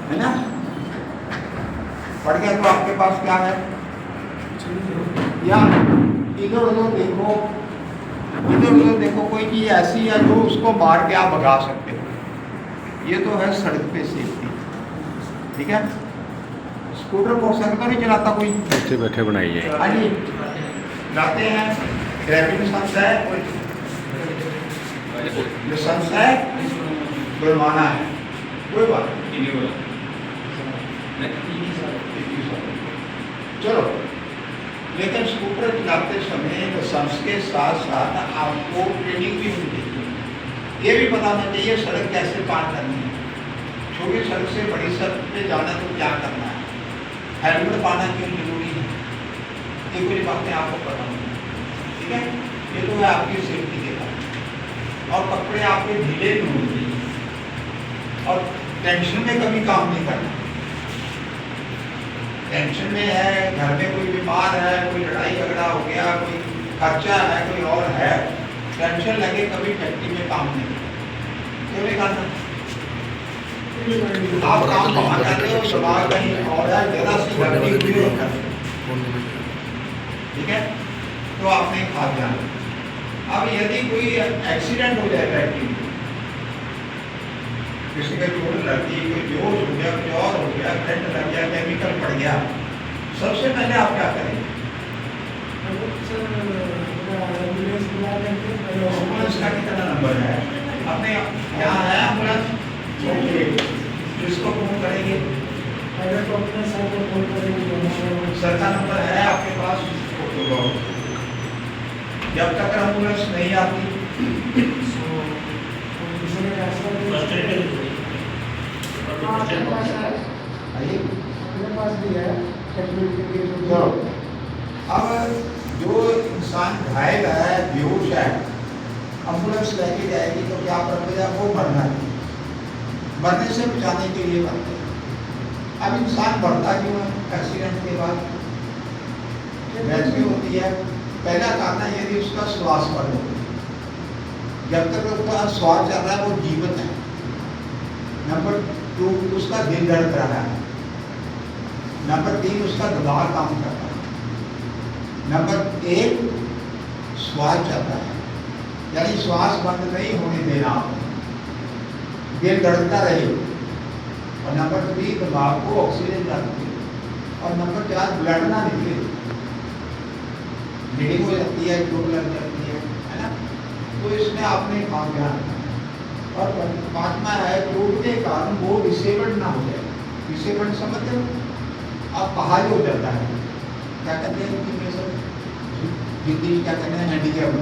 है ना। पढ़ गया तो आपके पास क्या है, या इधर उधर देखो, इधर उधर देखो, कोई चीज़ ऐसी है जो उसको मार के आप भगा सकते हो। ये तो है सड़क पे सेफ्टी, ठीक है। स्कूटर मोटरसाइकिल तो नहीं चलाता कोई, बैठे बैठे बनाइए। हाँ जी, लाते हैं, ड्राइविंग लाइसेंस है, कोई लाइसेंस है, जुर्माना है, कोई बात नहीं। चलो, लेकिन स्कूटर चलाते समय लाइसेंस के साथ साथ आपको ट्रेनिंग भी मिलती है। ये भी पता होना चाहिए सड़क कैसे पार करनी है। छोटी सड़क से बड़ी सड़क पे जाना तो क्या करना है, हेलमेट पाना क्यों जरूरी है, ये कुछ बातें आपको पता होंगी, ठीक है। ये तो है आपकी सेफ्टी के कारण। और कपड़े आपके ढीले नहीं होने चाहिए, और टेंशन में कभी काम नहीं करना। टेंशन में है, घर में कोई बीमार है, कोई लड़ाई झगड़ा हो गया, कोई खर्चा है, कोई और है, टेंशन लगे कभी फैक्ट्री में काम नहीं करना। क्यों नहीं करना? आप काम वहाँ कर रहे हो, दिमाग कहीं और है, जरा सी गलती हुई नहीं करनी, ठीक है। तो आपने खा ध्यान। अब यदि कोई एक्सीडेंट हो जाए फैक्ट्री में, किसी का चोट लग गई, कोई बेहोश हो गया, कोई और हो गया, करंट लग गया, केमिकल पड़ गया, सबसे पहले आप क्या करेंगे? एम्बुलेंस का कितना नंबर है अपने यहाँ है? एम्बुलेंस किसको फोन करेंगे? सर का नंबर है आपके पास? जब तक एम्बुलेंस नहीं आती अब जो इंसान घायल है, बेहोश है, एम्बुलेंस लेके जाएगी तो क्या प्रक्रिया, वो मरना है, मरने से बचाने के लिए करते हैं। अब इंसान मरता क्यों है एक्सीडेंट के बाद? डेथ भी होती है। पहला कारण है यदि उसका श्वास बंद हो, जब तक उसका श्वास चल रहा है वो जीवित है। नंबर 2 उसका दिल धड़क रहा है। नंबर 3 उसका दिमाग काम कर रहा है। नंबर 1 श्वास चल रहा है, यानी श्वास बंद नहीं होने देना, दिल धड़कता रहे। और नंबर 3 दिमाग को ऑक्सीजन जाती है। और नंबर 4 ब्लड ना निकले, ब्लीडिंग हो जाती है, चोट लग जाती है ना। तो इसमें आपने काम ध्यान रखना है। और 5वां है चोट के कारण वो डिसेबल्ड ना हो जाए। डिसेबल्ड समझते हो आप? पहाड़ी हो जाता है, क्या कहते हैं हिंदी में, हिंदी क्या कहते हैं, हैंडीकैप,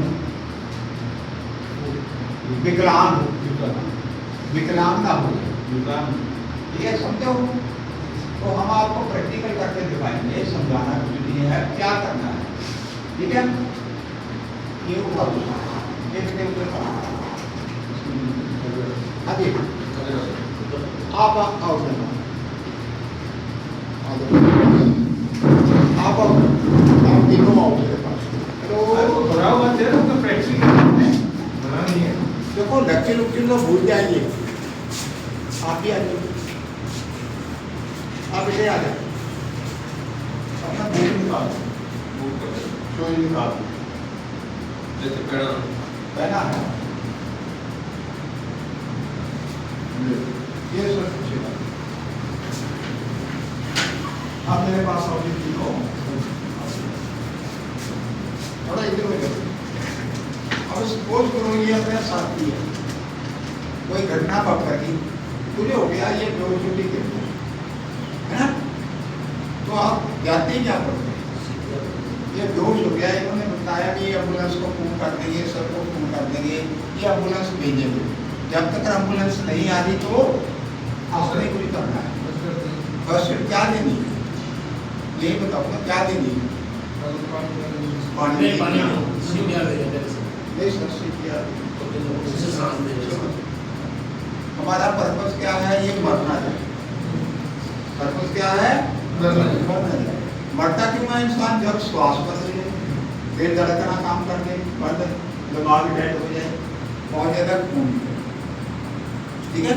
विकलांग, विकलांग ना हो जाए, ये समझो। तो हम आपको प्रैक्टिकल करके दिखाएंगे, समझाना कुछ नहीं है, क्या करना है, ठीक है। ये ऊपर देखते ऊपर अभी आप आओ, आप तीनों आओ मेरे पास। तो प्रैक्टिस नहीं है, देखो लेक्चर उक्चर तो भूल जाएंगे, आप भी आ जाओ, आप इसे आ जाओ, अपना बुक निकाल, शोई निकाल, पहना है ये सब पूछेगा। आप मेरे पास आओ, लिखो थोड़ा इधर हो जाओ। अब सपोज करो ये अपना साथी है, कोई घटना पकड़ गई, कुछ हो गया, ये दो छुट्टी के है ना, तो आप जाते ही क्या करते हैं? ये बेहोश हो गया, इन्होंने बताया कि एम्बुलेंस को फोन कर देंगे, सर को फोन कर देंगे, ये एम्बुलेंस भेजेंगे। जब तक एम्बुलेंस नहीं आ रही तो आपने कुछ करना है। बस क्या देनी है ये बताओ ना, क्या देनी है? पानी हमारा पर्पस क्या है? ये मरना है। पर्पस क्या है? मरता क्यों है इंसान? जब श्वास बंद हो जाए, दिल धड़कना काम करके बंद, दिमाग डेड हो जाए, बहुत ज्यादा खून, ठीक है।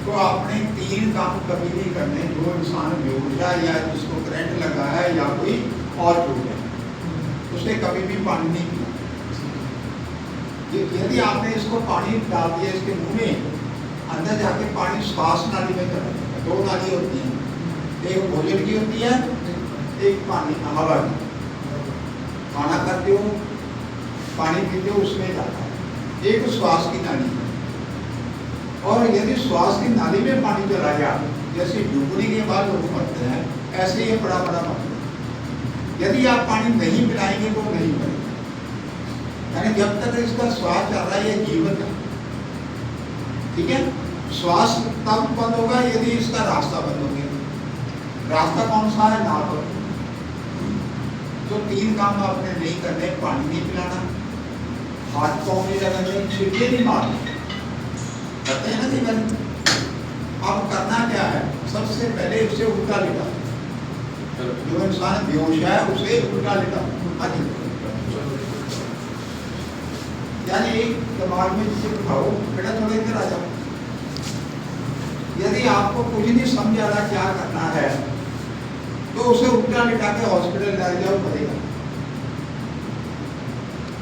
तो आपने 3 काम कभी नहीं करने। जो इंसान बेहोश है या जिसको करंट लगा है या कोई और चोट है, उसे कभी भी पानी नहीं पिलाना। यदि आपने इसको पानी डाल दिया इसके मुंह में, अंदर जाके पानी श्वास नाली में चला जाएगा। 2 नाली होती हैं, एक भोजन की होती है, एक पानी हवा की। खाना खाते हो, पानी पीते हो, उसमें जाता है। एक श्वास की नाली है। और यदि श्वास की नाली में पानी चला गया, जैसे डूबने के बाद लोग मरते हैं, ऐसे ये बड़ा बड़ा मरते। यदि आप पानी नहीं पिलाएंगे तो नहीं मरेगा। यानी जब तक इसका श्वास चल रहा है ये जीवित है, ठीक है। श्वास तब बंद होगा यदि इसका रास्ता बंद हो गया। रास्ता कौन सा है? नाक। तो 3 काम आपने नहीं करने। पानी नहीं पिलाना, हाथ पाँव नहीं लगाने, छिड़के नहीं मारने। करते हैं ना जी मैंने। अब करना क्या है? सबसे पहले उसे उल्टा लेटा। जो इंसान बेहोश है उसे उल्टा लेटा। यानी एक दिमाग में जिसे उठाओ, बेटा थोड़े इधर आ जाओ। यदि आपको कुछ नहीं समझ आ रहा क्या करना है, तो उसे उल्टा लिटा के हॉस्पिटल ले जाओ, पड़ेगा।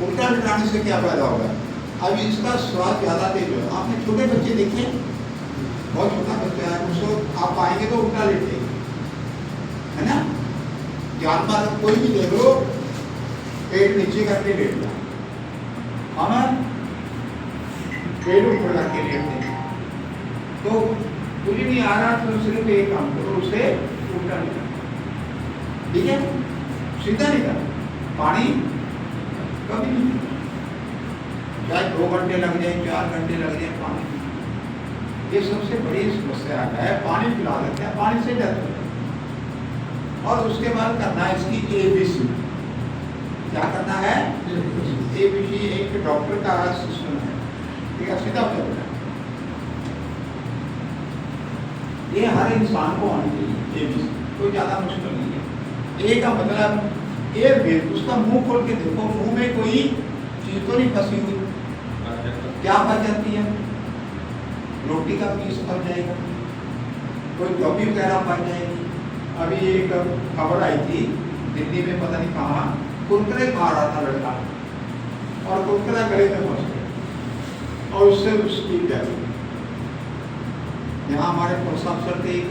उल्टा लिटाने से क्या फायदा होगा? अब इसका स्वाद ज्यादा तेज हो। आपने छोटे बच्चे देखे, बहुत छोटा बच्चा है, उसको आप पाएंगे तो उल्टा लेटे, है ना। जानवर कोई भी देख लो, पेट नीचे करके लेट जाए, हम पेट ऊपर करके लेटते। तो कुछ नहीं आ रहा तो सिर्फ एक काम करो, उसे उल्टा लेटा, ठीक है। सीधा नहीं करना। पानी कभी नहीं, चाहे 2 घंटे लग जाए, 4 घंटे लग जाए, पानी। ये सबसे बड़ी समस्या है। पानी पिला देते हैं, पानी से डेथ होता है। और उसके बाद करना है इसकी ABC। क्या करना है? ABC एक डॉक्टर का सिस्टम है, ठीक है। सीधा हो जाता है। ये हर इंसान को आनी चाहिए ABC, कोई ज्यादा मुश्किल नहीं है। ए का मतलब ए भेद, उसका मुंह खोल के देखो, मुंह में कोई चीज तो नहीं फंसी हुई। क्या फंस जाती है? रोटी का पीस फंस जाएगा, कोई कॉपी वगैरह फंस जाएगी। अभी एक खबर आई थी दिल्ली में, पता नहीं कहाँ, कुरकुरे खा रहा था लड़का और कुरकुरा गले में फंस गया और उससे उसकी डेथ हो गई। यहाँ हमारे पुलिस अफसर थे, एक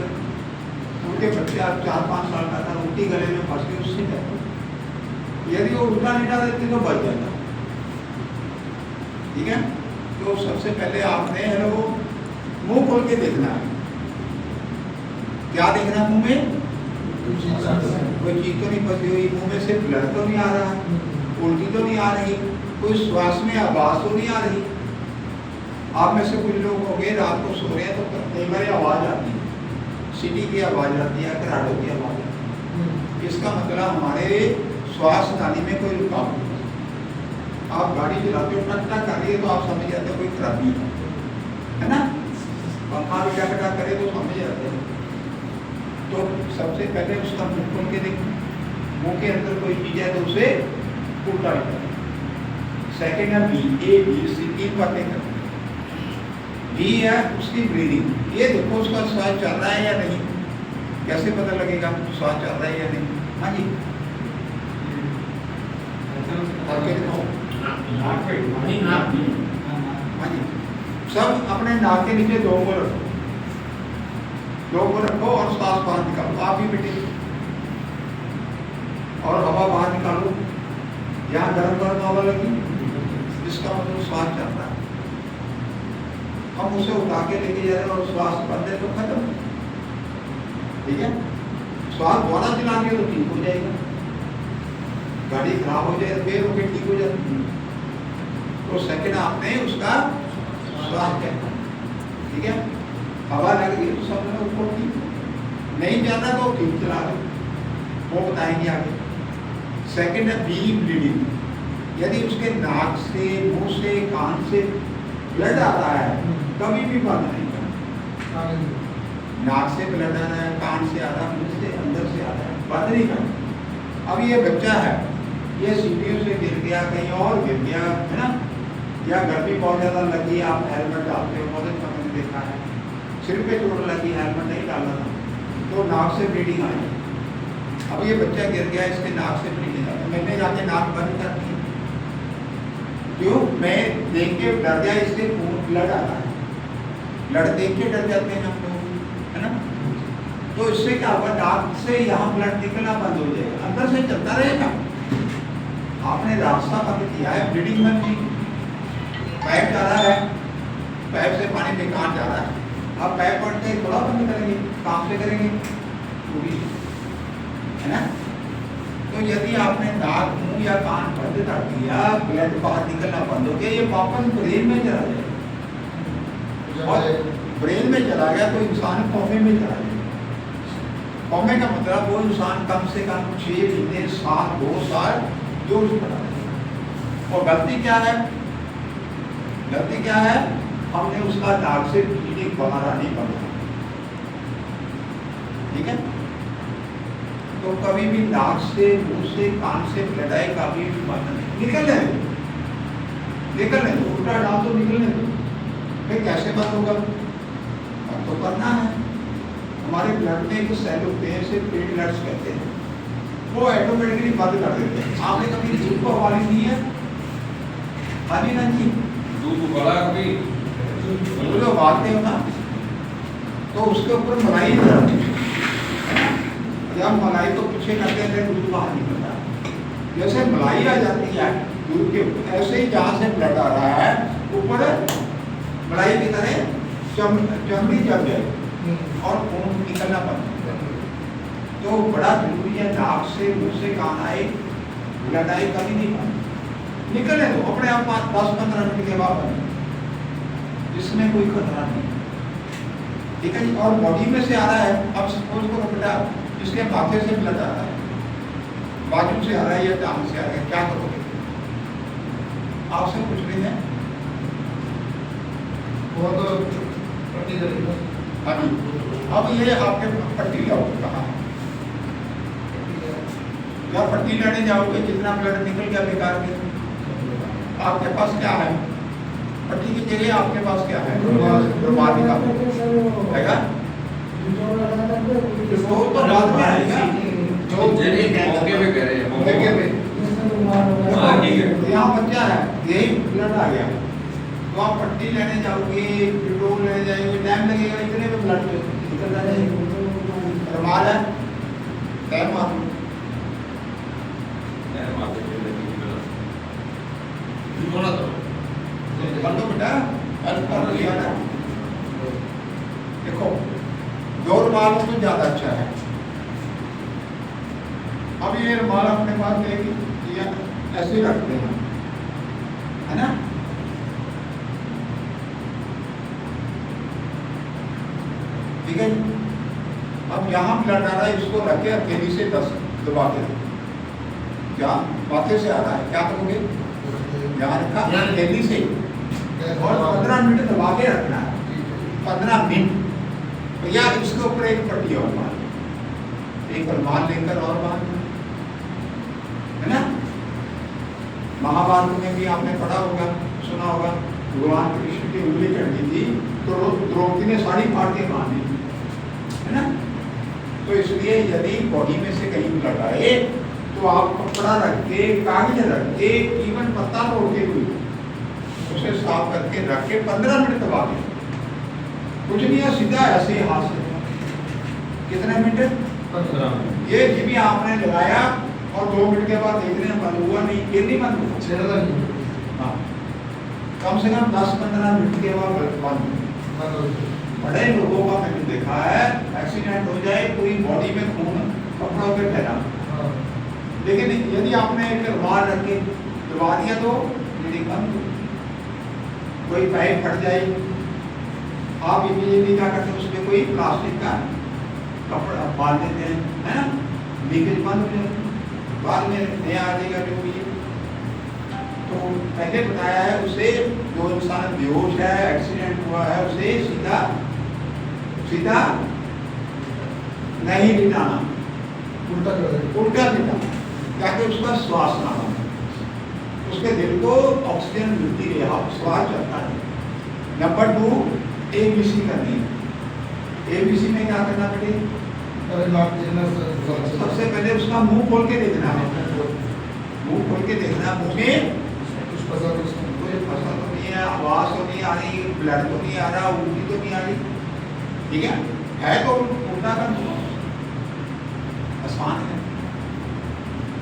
उनके बच्चे 4-5 साल का था, उल्टी गले में फंस गई, उससे डेथ हो गई। यदि वो उल्टा निटा देते तो बच जाता, ठीक है। तो सबसे पहले आपने हेलो मुंह खोल के देखना है। क्या देखना है मुंह में? कोई चीज तो नहीं फंसी हुई, मुंह में से ब्लड तो नहीं आ रहा, उल्टी तो नहीं आ रही, कोई श्वास में आवाज तो नहीं आ रही। आप में से कुछ लोग हो गए रात को सो रहे हैं तो कई बार आवाज आती है, सीटी की आवाज आती है, कराडो की आवाज आती है। इसका मतलब हमारे श्वास नाली में कोई रुकावट है। आप गाड़ी चलाते हो, टक टक कर रही है तो आप समझ जाते हो कोई खराबी है ना। पंखा भी टक टक करे तो समझ जाते हैं। तो सबसे पहले उसका मुंह खोल के देखो, मुंह के अंदर कोई चीज है तो उसे उल्टा करें। सेकेंड है ABC, 3 बातें करते हैं। B है उसकी ब्रीदिंग। ये देखो उसका श्वास चल रहा है या नहीं। कैसे पता लगेगा श्वास चल रहा है या नहीं? हाँ जी, हाँ जी। सब अपने नाक के नीचे 2 को रखो, 2 को रखो और सांस बाहर निकालो। आप भी बेटे और हवा बाहर निकालो। यहाँ गर्म गर्म हवा लगी, इसका मतलब श्वास चल रहा है। हम उसे उठा के लेके जा रहे हैं और श्वास बंद है तो खत्म, ठीक है। श्वास दोबारा चलाएंगे तो ठीक हो जाएगा। गाड़ी खराब हो जाए फिर वो ठीक हो जाती है। तो सेकंड आपने उसका श्वास करना, ठीक है। हवा लग गई तो सब ऊपर ठीक, नहीं जाना तो ठीक चला दो, वो बताएंगे आगे। सेकंड है B ब्लीडिंग। यदि उसके नाक से, मुंह से, कान से ब्लड आता है कभी भी बंद नहीं करना। नाक से ब्लड आ रहा है, कान से आ रहा है, मुंह से, अंदर से आ रहा है, बंद नहीं करना। अब ये बच्चा है, ये सीढ़ियों से गिर गया, कहीं और गिर गया, है ना, या गर्मी बहुत ज़्यादा लगी, आप हेलमेट डालते हो, बहुत मैंने देखा है, सिर पे चोट लगी, हेलमेट नहीं डाला था, तो नाक से ब्लीडिंग आई। अब ये बच्चा गिर गया, इसके नाक से ब्लीडिंग आई, मैंने जाके नाक बंद कर दी। क्यों? मैं देख के डर गया, इससे खून ब्लड आ रहा है, ब्लड देख के डर जाते हैं हम लोग, है ना। तो इससे क्या होगा, नाक से यहाँ ब्लड निकलना बंद हो जाएगा, अंदर से चलता रहेगा। आपने रास्ता बंद किया है, ब्लीडिंग बंद की, पाइप जा रहा है, पाइप से पानी बेकार जा रहा है, आप पाइप पड़ते थोड़ा बंद करेंगे, काम से करेंगे, है ना। तो यदि आपने नाक, मुंह या कान बंद कर दिया, ब्लड बाहर निकलना बंद हो गया, ये वापस ब्रेन में चला जाएगा, और ब्रेन में चला गया तो इंसान कोमे में चला जाएगा। कोमे का मतलब वो इंसान कम से कम 6 महीने, साल, 2 साल बेहोश पड़ा रहेगा। और गलती क्या है? गलती क्या है? हमने उसका नाक से ब्लीडिंग बाहर आनी पड़ा, ठीक है। तो कभी भी नाक से, मुंह से, कान से ब्लड आए, कभी भी बंद नहीं, निकलने दो, उल्टा डाल तो निकलने दो। फिर कैसे बंद होगा? अब तो करना है। हमारे ब्लड में एक सेल होते हैं, इसे प्लेटलेट्स कहते हैं, वो ऑटोमेटिकली बंद कर देते हैं। आपने कभी दूध को उबाली दी है? अभी ना जी, दूध उबाला कभी? दूध उबालते हो ना, तो उसके ऊपर मलाई डालते हैं, जब मलाई को पीछे करते हैं दूध बाहर निकलता है। जैसे मलाई आ जाती है दूध के ऊपर, ऐसे ही जहाँ से ब्लड आ रहा है ऊपर मलाई की तरह चमड़ी जम जाए और खून निकलना बंद। तो बड़ा जरूरी है, नाक से, मुंह से, कान आए, ब्लड आए, कभी नहीं बंद, निकलने दो अपने आप 10-15 मिनट के बाद बंद, इसमें कोई खतरा नहीं, ठीक है जी। और बॉडी में से आ रहा है, अब सपोज करो बेटा इसके माथे से ब्लड आ रहा है, बाजू से आ रहा है या टांग से आ रहा है, क्या करोगे? आपसे कुछ नहीं है, वो तो पट्टी करेगा। हाँ जी। अब ये आपके पट्टी लाओ, कहाँ है? या पट्टी लेने जाओगे, जितना ब्लड निकल गया बेकार के, आपके पास क्या है? पट्टी की जगह आपके पास क्या है? रुमाल निकालो, तो बाद में आएगा, जो मौके पे कह रहे हैं, मौके पे यहाँ बच्चा है, यही ब्लड आ गया, तो आप पट्टी लेने जाओगे, पेट्रोल लेने जाओगे, टाइम लगेगा, इतने में ब्लड निकल जाएगा। रुमाल है, टाइम मारो, कर लो बेटा, कर लिया ना। देखो 2 रुमाल तो ज्यादा अच्छा है। अब ये रुमाल अपने पास ऐसे रखते हैं, है ना। ठीक है, अब यहाँ ब्लड आ रहा है, इसको रख के हथेली से 10 दबा के, क्या माथे से आ रहा है, क्या करोगे? यहाँ रखा हथेली से, और 15 मिनट दबा के रखना है, 15 मिनट। या इसके ऊपर एक पट्टी और बांध, एक रुमाल लेकर और बांध, है ना। महाभारत में भी आपने पढ़ा होगा, सुना होगा, भगवान कृष्ण की उंगली कटी थी तो द्रौपदी ने साड़ी फाड़ के बांधी, है ना। तो इसलिए यदि बॉडी में से कहीं ब्लड आए तो आप कपड़ा रख के, कागज रख के, इवन पत्ता तोड़ के भी उसे साफ करके रख के 15 मिनट दबा दें, कुछ नहीं है, सीधा ऐसे ही हाथ से। कितने मिनट? 15 मिनट। ये जी भी आपने लगाया और 2 मिनट के बाद देख रहे हैं बंद हुआ नहीं, ये नहीं बंद हुआ, हाँ, कम से कम 10-15 मिनट के बाद बंद। बड़े लोगों का मैंने देखा है, एक्सीडेंट हो जाए, पूरी बॉडी में खून कपड़ों पे फैला, लेकिन यदि आपने एक रुमाल रख के दबा दिया तो ब्लीडिंग बंद। कोई पाइप फट जाए, आप इमीडिएटली क्या करते हैं, उसमें कोई प्लास्टिक का कपड़ा बांध देते हैं, है ना, लीकेज बंद हो जाए, बाद में नया आ जाएगा जो भी। तो पहले बताया है, उसे जो इंसान बेहोश है, एक्सीडेंट हुआ है, उसे सीधा सीधा नहीं लिटाना, उल्टा लिटाना, ताकि उसका श्वास ना बने, उसके दिल को ऑक्सीजन मिलती रहे, श्वास चलता है। नंबर 2 ABC करनी है, ABC में क्या करना बेटे? अरे नाक देना सर सबसे पहले उसका मुंह खोल के देखना है, मुंह खोल के देखना, मुंह में कुछ पता नहीं कोई फसल तो नहीं है, आवाज तो नहीं आ रही, ब्लड तो नहीं आ रहा, उल्टी तो नहीं आ रही, ठीक है तो उल्टा कर दो, आसान है,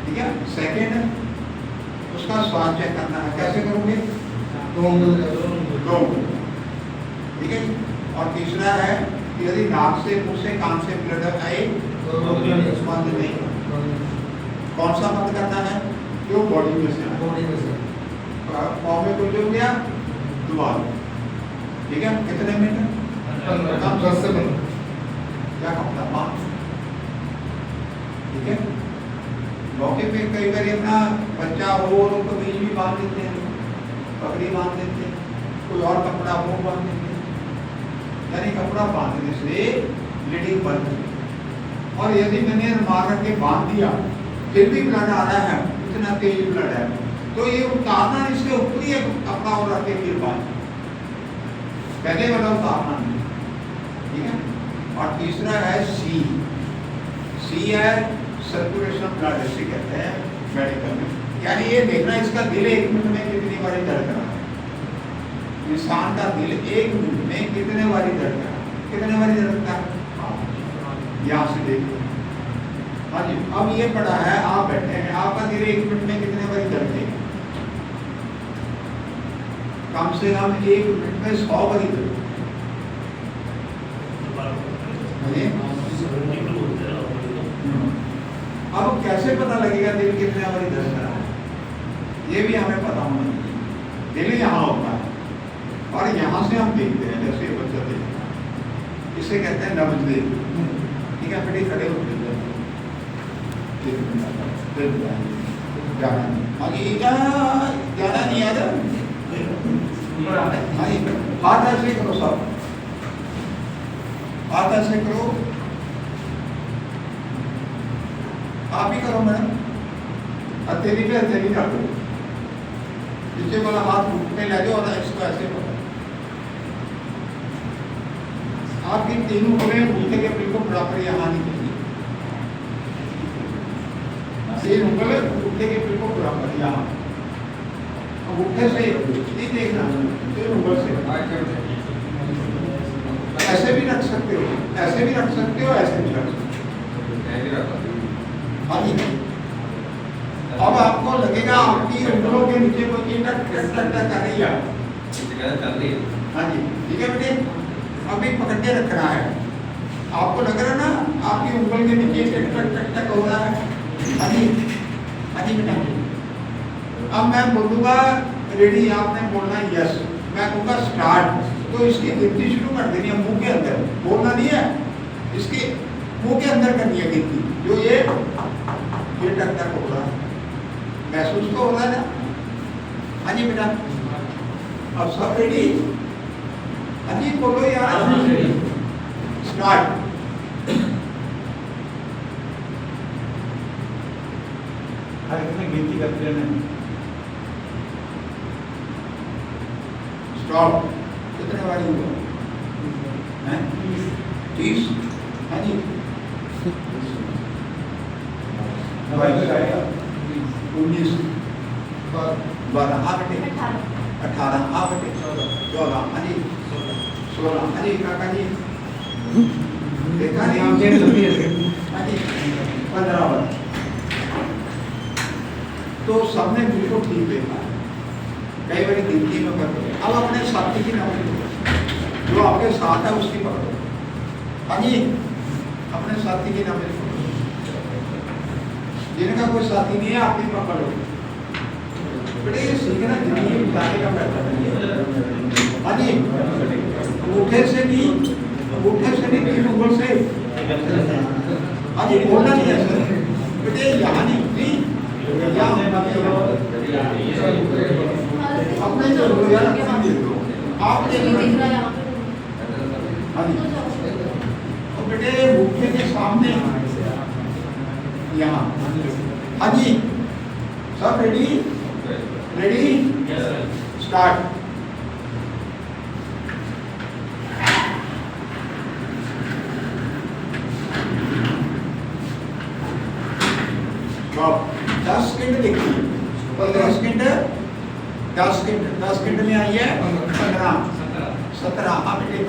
ठीक है। सेकेंड उसका स्वाद चेक करना है, कैसे करोगे? दो, ठीक है। और तीसरा है कि यदि नाक से, मुंह से, कान से ब्लड आए तो बंद नहीं, कौन सा बंद करना है? जो बॉडी में से पाँव में कुछ हो गया दोबारा, ठीक है। कितने मिनट? 10 से 15 क्या कहता 5, ठीक है। मौके पे कई बार अपना बच्चा हो तो कमीज भी बांध देते हैं, पगड़ी बांध देते हैं, कोई और कपड़ा वो बांध देते हैं, यानी कपड़ा बांधने से ब्लीडिंग बंद है। और यदि मैंने रुमाल रख के बांध दिया फिर भी ब्लड आ रहा है, इतना तेज ब्लड है, तो ये उतारना, इसके ऊपर ही कपड़ा और रख के फिर बांध, पहले वाला उतारना नहीं, ठीक है। और तीसरा है सी है सर्कुलेशन ब्लड, इसे कहते हैं मेडिकल में, यानी ये देखना इसका दिल 1 मिनट में कितनी बारी धड़क रहा है, इंसान का दिल 1 मिनट में कितने बारी धड़क रहा है, कितने बारी धड़कता है, यहाँ से देखो। हाँ जी, अब ये पड़ा है, आप बैठे हैं, आपका दिल 1 मिनट में कितने बारी धड़केगा? कम से कम 1 मिनट में 100 बारी धड़केगा। अब कैसे पता लगेगा दिल कितने बारी धड़क रहा है? ये भी हमें पता होना चाहिए। दिल यहाँ होता है और यहाँ से हम देखते हैं, जैसे बच्चा देखता है, इसे कहते हैं नब्ज देख, ठीक है। बेटे खड़े होते ज्यादा नहीं याद, हाथ ऐसे करो, सब हाथ ऐसे करो, आप ही करो मैडम, हथेली पे हथेली डाल दो, नीचे वाला हाथ घुटने ले जाओ और इसको ऐसे पकड़ो। आपकी तीनों उंगलियां घुटने के बिल्कुल बराबर यहाँ निकलेगी, तीन उंगलियां घुटने के बिल्कुल बराबर यहाँ, अंगूठे से नहीं देखना, तीन उंगल से ऐसे भी रख सकते हो, ऐसे भी रख सकते हो, ऐसे भी रख सकते हो। हाँ जी, अब आपको लगेगा आपकी उंगलों के नीचे कोई चीज टक कर रही है, हाँ जी, ठीक है बेटे। अभी पकड़ के रखना है, आपको लग रहा है ना आपकी उंगल के नीचे टक हो रहा है, हाँ जी, हाँ जी बेटा। अब मैं बोलूँगा रेडी, आपने बोलना यस, मैं कहूँगा स्टार्ट, तो इसकी गिनती शुरू कर देनी है मुंह के अंदर, बोलना नहीं है, इसके मुंह के अंदर करनी है गिनती, जो ये टक हो रहा है, महसूस तो हो रहा है ना? हाँ जी बेटा, अब सब रेडी? हाँ जी बोलो यार, स्टार्ट। गिनती करते रहना, स्टॉप। कितने बारी हुआ? 30। हाँ जी, 19, 12, हाँ बेटे, 18, हाँ बेटे, 14, हाँ जी, 16, हाँ जी काका जी, देखा नहीं, हाँ जी, 15। तो सबने बिल्कुल ठीक देखा, कई बार गिनती में पकड़ो। अब अपने साथी की नाम जो आपके साथ है उसकी पकड़ो, हाँ जी, अपने साथी की नाम पकड़ो, जिनका कोई साथी नहीं है आपकी पकड़ो। बेटे ये सीखना जिंदगी बिताने का पैटर्न है, हाँ जी, अंगूठे से नहीं, तीन उंगल से, हाँ जी, बोलना नहीं है सर, बेटे यहाँ नहीं, अपने जो आप हाँ जी, तो बेटे मुख्य के सामने यहाँ, हाँ जी, सब रेडी? स्टार्ट। 10 सेकंड देखिए 15 सेकंड 10 सेकंड 10 सेकंड में आई है 15 17 हाँ बेटे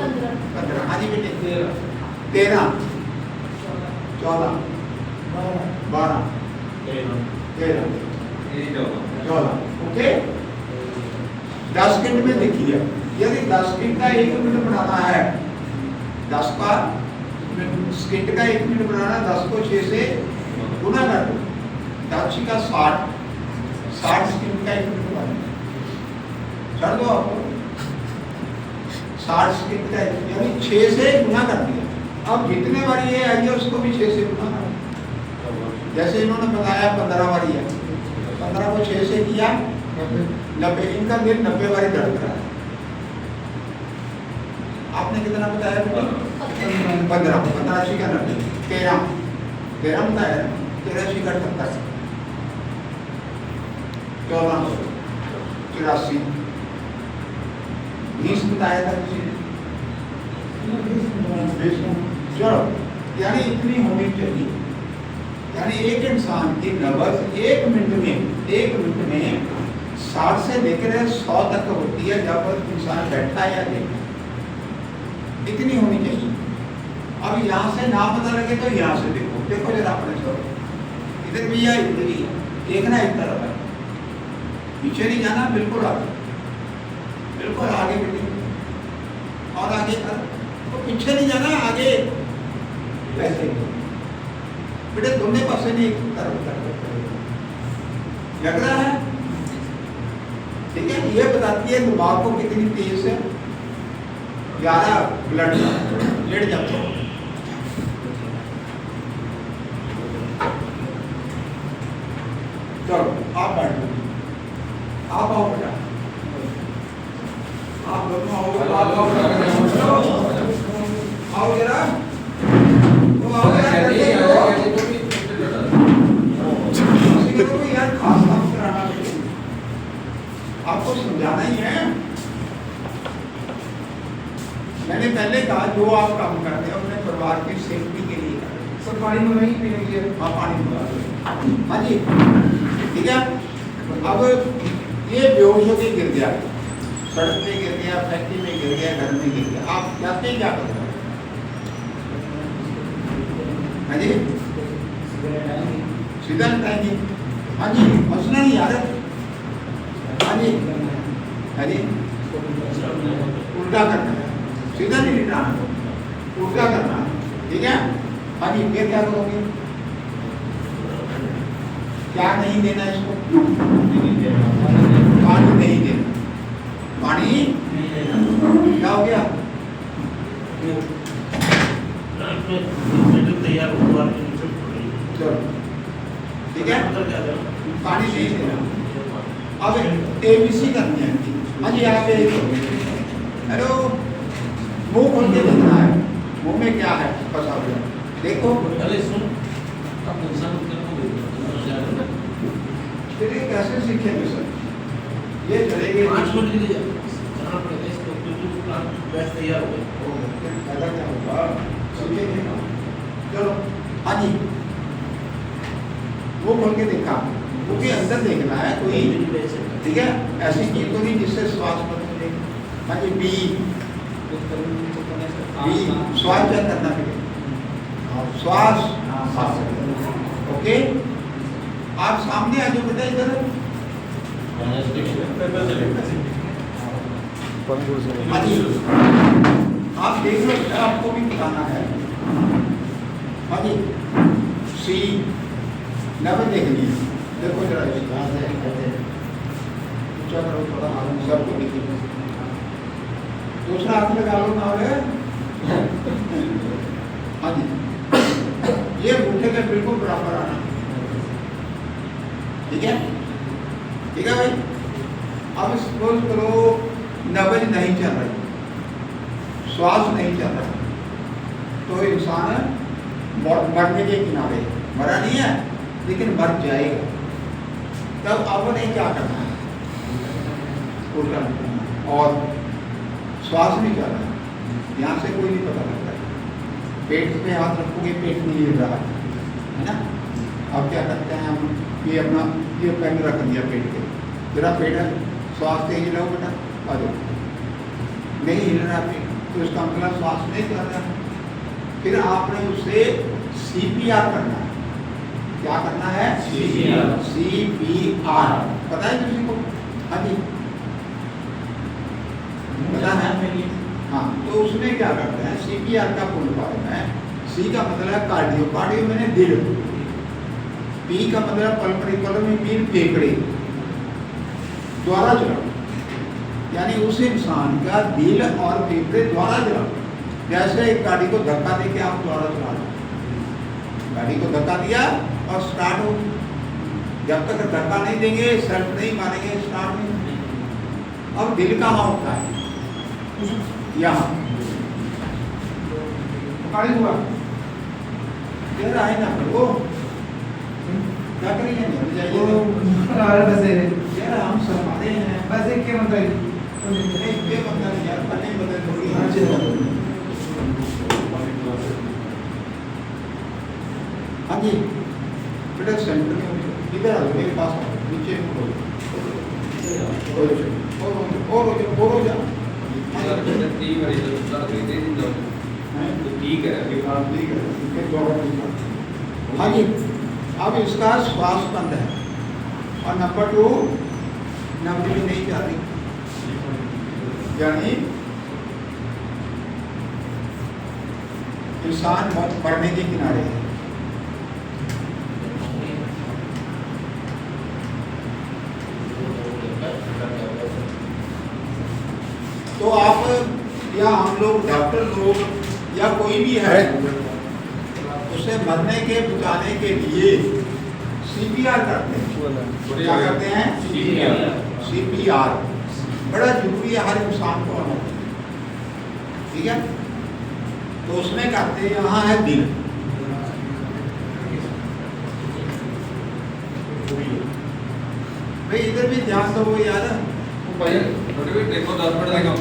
15 हाँ जी बेटे 13 14 12 13 14 ओके 10 सेकंड में देखिए यदि 10 सेकंड का 1 मिनट बनाना है 10 का सेकंड का 1 मिनट बनाना 10 को 6 से गुना कर दो 10 का 60 सेकंड का 1 मिनट बनाना कर दो आपको 60 सेकंड का यानी 6 से गुना कर दिया। अब जितने बारी ये आई है उसको भी 6 से गुना कर जैसे इन्होंने बताया 15 बारी है 15 को 6 से किया 90 इनका दिल 90 बारी धड़क रहा है। आपने कितना बताया 15 15 का 90 13 बताया 13 का 70 14 84 20 बताया था किसी ने चलो यानी इतनी होनी चाहिए यानी एक इंसान की नब्ज 1 मिनट में 60 से लेकर 100 तक होती है जब इंसान बैठा या देखा इतनी होनी चाहिए। अब यहाँ से ना पता लगे तो यहाँ से देखो जरा अपने छोड़ो इधर भी या इधर भी देखना एक तरफ है पीछे नहीं जाना बिल्कुल आगे बेटे और आगे कर तो पीछे नहीं जाना आगे वैसे बेटे दोनों पासे नहीं एक तरफ लग रहा है ठीक है। ये बताती है दिमाग को कितनी तेज है 11 ब्लड लेट जाते हो चलो आप बैठो आप आओ बेटा आप दोनों आओ जरा तो आओ यार खास काम कराना आपको समझाना ही है। मैंने पहले कहा जो आप काम करते हैं अपने परिवार की सेफ्टी के लिए करें। सर पानी में नहीं पीने के लिए हाँ पानी मंगा हाँ जी ठीक है। अब ये बेहोश होकर गिर गया सड़क पे गिर गया फैक्ट्री में गिर गया घर में गिर गया आप जाते क्या करते हैं हाँ जी सीधा बताएंगे हाँ जी मसला नहीं यार हाँ जी उल्टा करना है सीधा नहीं लिटाना उल्टा करना ठीक है। हाँ जी फिर क्या करोगे क्या नहीं देना इसको पानी नहीं देना पानी क्या हो गया तैयार हुआ चलो ठीक है पानी नहीं देना। अब ABC करनी है हाँ जी यहाँ पे हेलो मुंह खोल के देखना है मुंह में क्या है फंसा हुआ देखो चलिए कैसे सीखेंगे सर ये चलेंगे 5 मिनट के लिए जाना पड़ेगा इसको क्योंकि बैच तैयार हो गया फायदा क्या होगा सीखेंगे ना चलो हाँ जी वो खोल के देखा क्योंकि अंदर देखना है कोई ठीक है ऐसी चीज तो नहीं जिससे श्वास बंद हो जाए। हाँ जी बी श्वास क्या करना पड़ेगा श्वास ओके आप सामने आ जाओ बेटा इधर हाँ जी आप देख लो आपको भी बताना है हाँ जी सी नब्ज देखनी है देखो जरा ऊंचा करो थोड़ा सबको देखिए दूसरा हाथ लगा लो ना हाँ जी ये अंगूठे के बिल्कुल बराबर आना ठीक है भाई। अब सपोज करो नब्ज नहीं चल रही श्वास नहीं चल रहा तो इंसान मरने के किनारे मरा नहीं है लेकिन मर जाएगा तब अब ने क्या करना है उल्टा और श्वास नहीं चल रहा यहाँ से कोई नहीं पता लगता पेट पे हाथ रखोगे पेट नहीं हिल रहा है ना अब क्या करते हैं हम, ये अपना ये पेन रख दिया पेट के, जरा पेट है श्वास तेज लो बेटा, आ जाओ, नहीं हिल रहा पेट तो इसका मतलब श्वास नहीं कर रहा है। फिर आपने उसे CPR करना है। क्या करना है? CPR पता है किसी को? हाँ जी पता है? हाँ, तो उसमें क्या करते हैं, CPR का फुल फॉर्म है, C का मतलब है कार्डियो, कार्डियो मैंने दिल, P का मतलब पल्मोनरी, पल्मोनरी मीन फेफड़े द्वारा चलाओ, यानी उस इंसान का दिल और फेफड़े द्वारा चलाओ। जैसे एक गाड़ी को धक्का दे के आप द्वारा चला लो, गाड़ी को धक्का दिया और स्टार्ट हो, जब तक धक्का नहीं देंगे, सेल्फ नहीं मारेंगे, स्टार्ट नहीं होगा। अब दिल कहाँ होता है? यहाँ गाड़ी हुआ तेरा है ना वो क्या करेंगे, नहीं जाइए बसे यार, हम सरमाते हैं बस एक के मतलब नहीं, ये बंदा नहीं यार, पता नहीं बदल थोड़ी हाँ जी बेटा, सेंटर में इधर आ जाओ, मेरे पास आओ, नीचे और हो जा ठीक है अभी हाँ जी। अब इसका श्वास बंद है और नंबर 2 नब्बे भी नहीं जा रही, यानी इंसान बहुत मरने के किनारे है। तो आप या हम लोग डॉक्टर लोग या कोई भी है, उसे मरने के बचाने के लिए CPR करते हैं। क्या करते हैं? CPR बड़ा जरूरी है, हर इंसान को आना चाहिए, ठीक है। तो उसमें करते हैं, यहाँ है दिल, भाई इधर भी ध्यान दो यार, देखो 10 मिनट का काम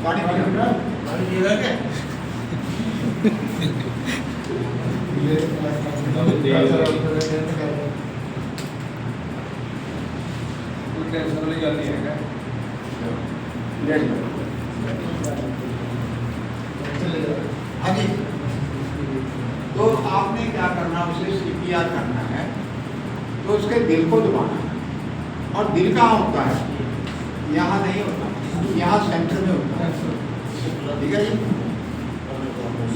पानी पानी देगा क्या? कोई टेंशन वाली गल नहीं है क्या? हाँ जी। तो आपने क्या करना, उसे CPR करना है, तो उसके दिल को दबाना है। और दिल कहाँ होता है? यहाँ नहीं होता, यहाँ सेंटर में होता है, ठीक है जी,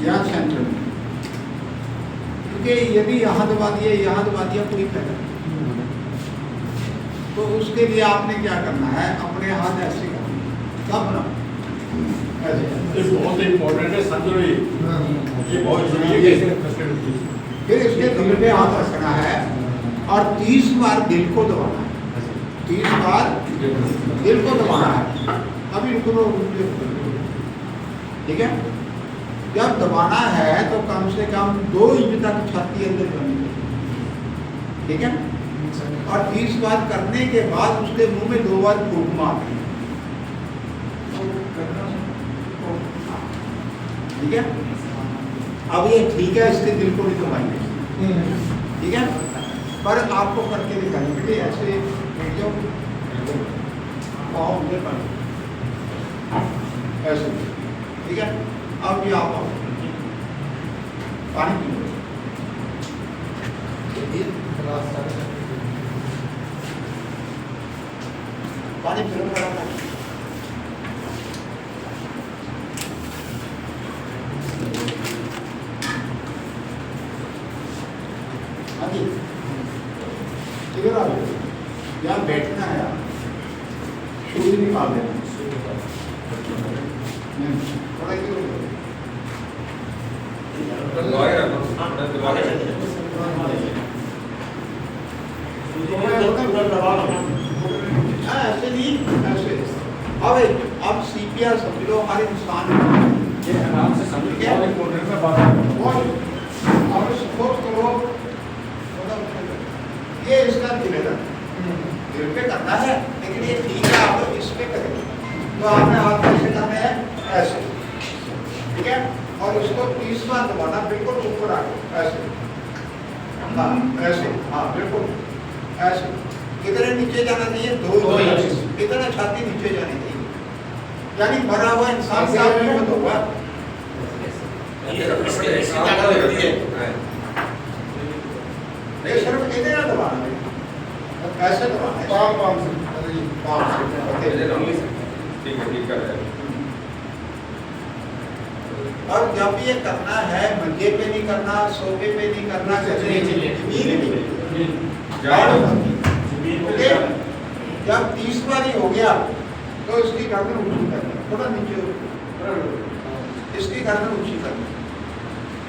यहाँ सेंटर में। क्योंकि यदि यहाँ दबा दिया, यहाँ दबा दिया, कोई फायदा नहीं। तो उसके लिए आपने क्या करना है, अपने हाथ ऐसे करना, कब ना ऐसे, ये बहुत इम्पोर्टेंट है समझो, ये बहुत जरूरी है। फिर इसके दिल पे हाथ रखना है और 30 बार दिल को दबाना है, 30 बार दिल को दबाना है। अभी रुको, ठीक है। जब दबाना है तो कम से कम 2 इंच तक छाती अंदर करनी चाहिए, ठीक है। और 30 बार करने के बाद उसके मुंह में 2 बार फूंक मारनी है, ठीक है। अब ये ठीक है, इसके दिल को भी दबाएंगे, ठीक है, पर आपको करके दिखाएंगे बेटे, ऐसे बैठ जाओ, पाँव ऊपर कर, ऐसे, ठीक है। अब ये आप आओ, पानी पी लो, पानी पी लो, हाँ जी, इधर आ जाओ, यहाँ बैठना है, शूज निकाल देना, थोड़ा इधर हो जाओ। दवाई रखो, दवाई ऐसे नहीं, ऐसे। अब CPR समझ लो, हर इंसान ये आराम से समझ के बहुत इम्पोर्टेंट है बात। अब सपोज करो, ये इसका दिल है, दिल पे करना है, लेकिन ये ठीक है, आप इस पे करेंगे, तो आपने हाथ कैसे करना है, ऐसे, ठीक है। और इसको 30 बार दबाना, बिल्कुल ऊपर आके ऐसे, हाँ ऐसे, हाँ बिल्कुल ऐसे। कितने नीचे जाना चाहिए? 2 इंच। कितना छाती नीचे जानी चाहिए? यानी मरा हुआ इंसान क्या कीमत होगा? इसकी ताकत होती है। ये सिर्फ कितने ना दबाना है, ऐसे दबाना है। पाम से ठीक है, ठीक कर रहे हैं। और जब ये करना है मंजे पे नहीं करना, सोफे पे नहीं करना, ओके। जब 30 बारी हो गया तो इसकी गर्दन ऊंची करनी, थोड़ा नीचे इसकी गर्दन ऊंची करनी,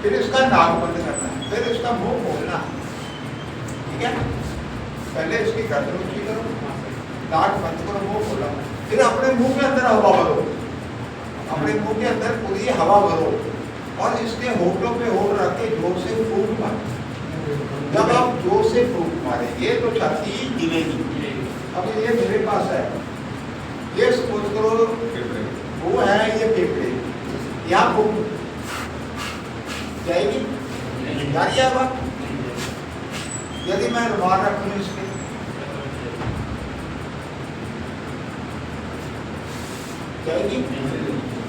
फिर इसका नाक बंद करना है, फिर इसका मुंह खोलना, ठीक है। पहले इसकी गर्दन ऊंची करो, नाक बंद करो, मुंह खोला, फिर अपने मुंह के अंदर हवा भरो, अपने मुंह के अंदर पूरी हवा भरो और इसके होठों पे होठ रख के जोर से फूंक मारो। जब आप जोर से फूंक मारेंगे तो छाती हिलेगी। अब ये मेरे पास है, ये सोच करो वो है, ये फेफड़े, यहाँ फूंक जाएगी, जा रही है अब? यदि मैं रुमाल रखूँ इसके, जाएगी?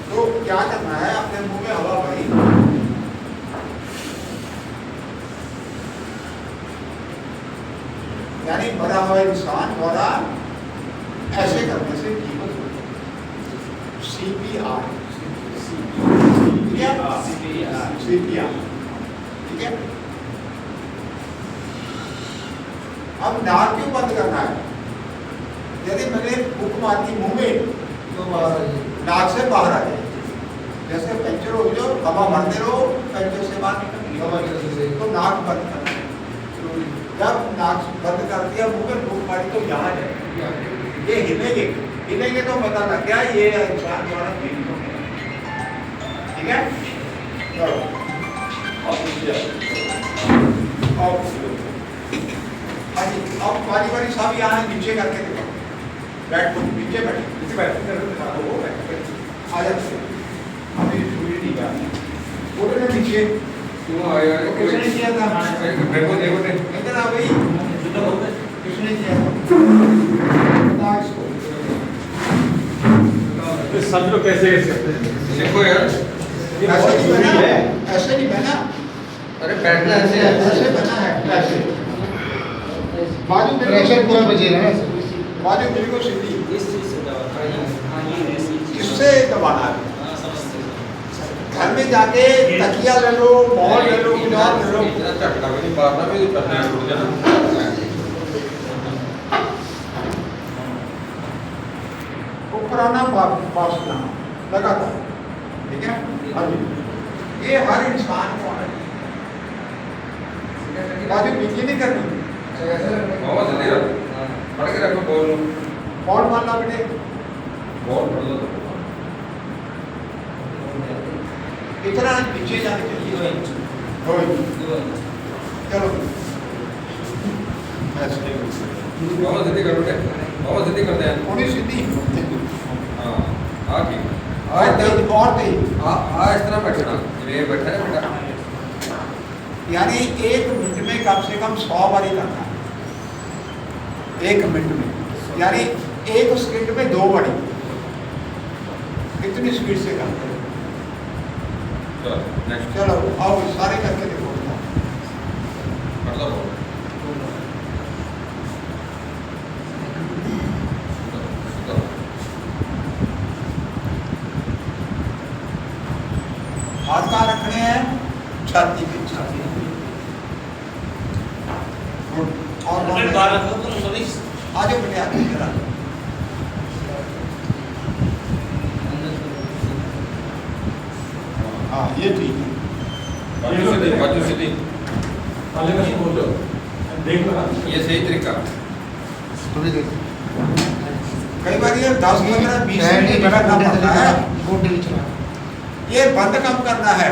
तो क्या करना है, अपने मुंह में हवा भरी, यानी मरा हुआ इंसान द्वारा ऐसे करने से कीमत होती है। CPR, CPR, ठीक है। अब नाक क्यों बंद करना है? यदि मैंने फूंक मारी मुंह में तो बाहर आइए। नाक से बाहर आ जाए, जैसे पंचर हो जाओ, हवा भरते रहो, पंचर से बाहर निकल हवा की वजह से। तो नाक बंद करना है। जब नाक बंद कर दिया, मुंह में फूंक मारी तो यहाँ जाए, ये हिलेंगे, हिलेंगे तो पता लग गया ये इंसान द्वारा पीड़ित हो गया, ठीक है। चलो और हाँ जी, अब बारी बारी साहब यहाँ नीचे करके देखो, बैठ नीचे बैठे, नीचे बैठ वो आ जाते, अभी पूरी नहीं बात उठने नीचे क्यों आया? किसने किया था? देखो देखो इधर आ गई, किसने किया था? बता इसको। समझो कैसे देखो यार, ऐसे नहीं बना, ऐसे नहीं बना, अरे बैठना ऐसे है, ऐसे बना है, ऐसे बाजू प्रेशर पूरा बचेगा ना। बाजू बिल्कुल सीधी, इस चीज से दवा इससे दबाना है। समझते घर में जाके तकिया ले लो, बॉल ले लो, कुछ और ले लो, इतना झटका भी नहीं मारना, भी करना है, टूट जाना। वो पुराना वासना लगातार, ठीक है। हाँ जी, ये हर इंसान को आना चाहिए। बाजू पीछे नहीं करनी, बहुत जल्दी रखो, पढ़ के रखो, बोल लो, बॉल मारना बेटे, बहुत पढ़ लो। इतना पीछे जाने चाहिए। 2 इंच, चलो ऐसे बहुत जल्दी करो बेटे, बहुत जल्दी करते हैं। थोड़ी सीधी, हाँ, हाँ ठीक है। और तेज, और तेज, इस तरह बैठना, ये बैठा है बेटा। यानी 1 मिनट में कम से कम 100 बारी करना है। 1 मिनट में, यानी 1 सेकंड में 2 बारी। कितनी स्पीड से करते हैं? चलो नेक्स्ट, चलो आओ सारे करके देखो। पढ़ लो, हाथ कहाँ रखने हैं? छाती पे। गुड। और हैं 12 को तो 19 आगे बढ़े, आगे जरा। हाँ ये ठीक है। बाजू सीधी, बाजू सीधी, पहले का बोल दो देख लो ना। ये सही तरीका। थोड़ी देर कई बार ये 10, 15, 20 मिनट करना पड़ता है। ये बंद कब करना है?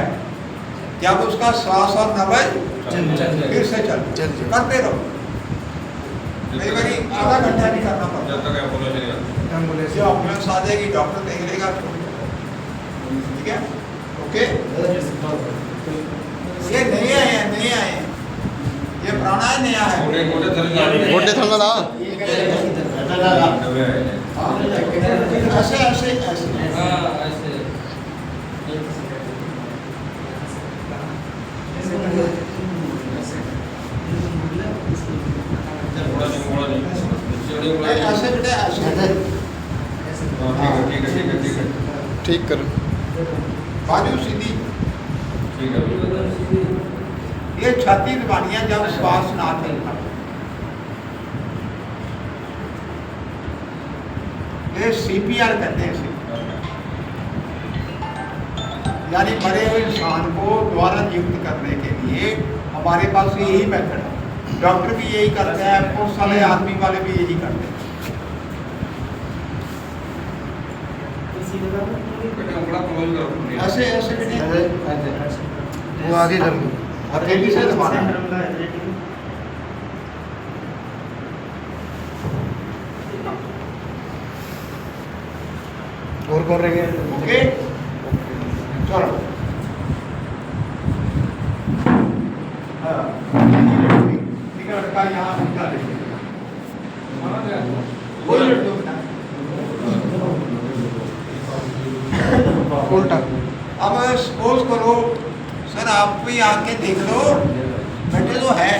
जब उसका श्वास और नब्ज फिर से चल करते रहो। कई बार आधा घंटा नहीं करना पड़ता। जब तक एम्बुलेंस नहीं आती। एम्बुलेंस जो एम्बुलेंस आ जाएगी, डॉक्टर देख लेगा, ठीक है, ओके। ये नहीं आए हैं, नहीं आए हैं, ये पुराना है नया है? गोटे गोटे थले गोटे थल्ला ला हाँ, ऐसे ऐसे ऐसे ऐसे ऐसे बेटे ऐसे ठीक है ठीक कर बाजू सीधी। ठीक है। ये छाती दबानी है जब श्वास ना चलता। ये CPR कहते हैं इसे, यानी मरे हुए इंसान को दोबारा जीवित करने के लिए हमारे पास यही मेथड है। डॉक्टर भी यही करते हैं, पुलिस वाले आर्मी वाले भी यही करते हैं। बेटे ऊपर क्लोज करो। ऐसे ऐसे बेटे वो आगे कर लो हथेली से दबाना है। और कर रहे ओके चलो। हाँ, ठीक है लड़का यहाँ उल्टा देखिए। कोई लड़का उल्टा। उल्टा अब सपोज करो सर आप भी आके देख लो, बेटे तो है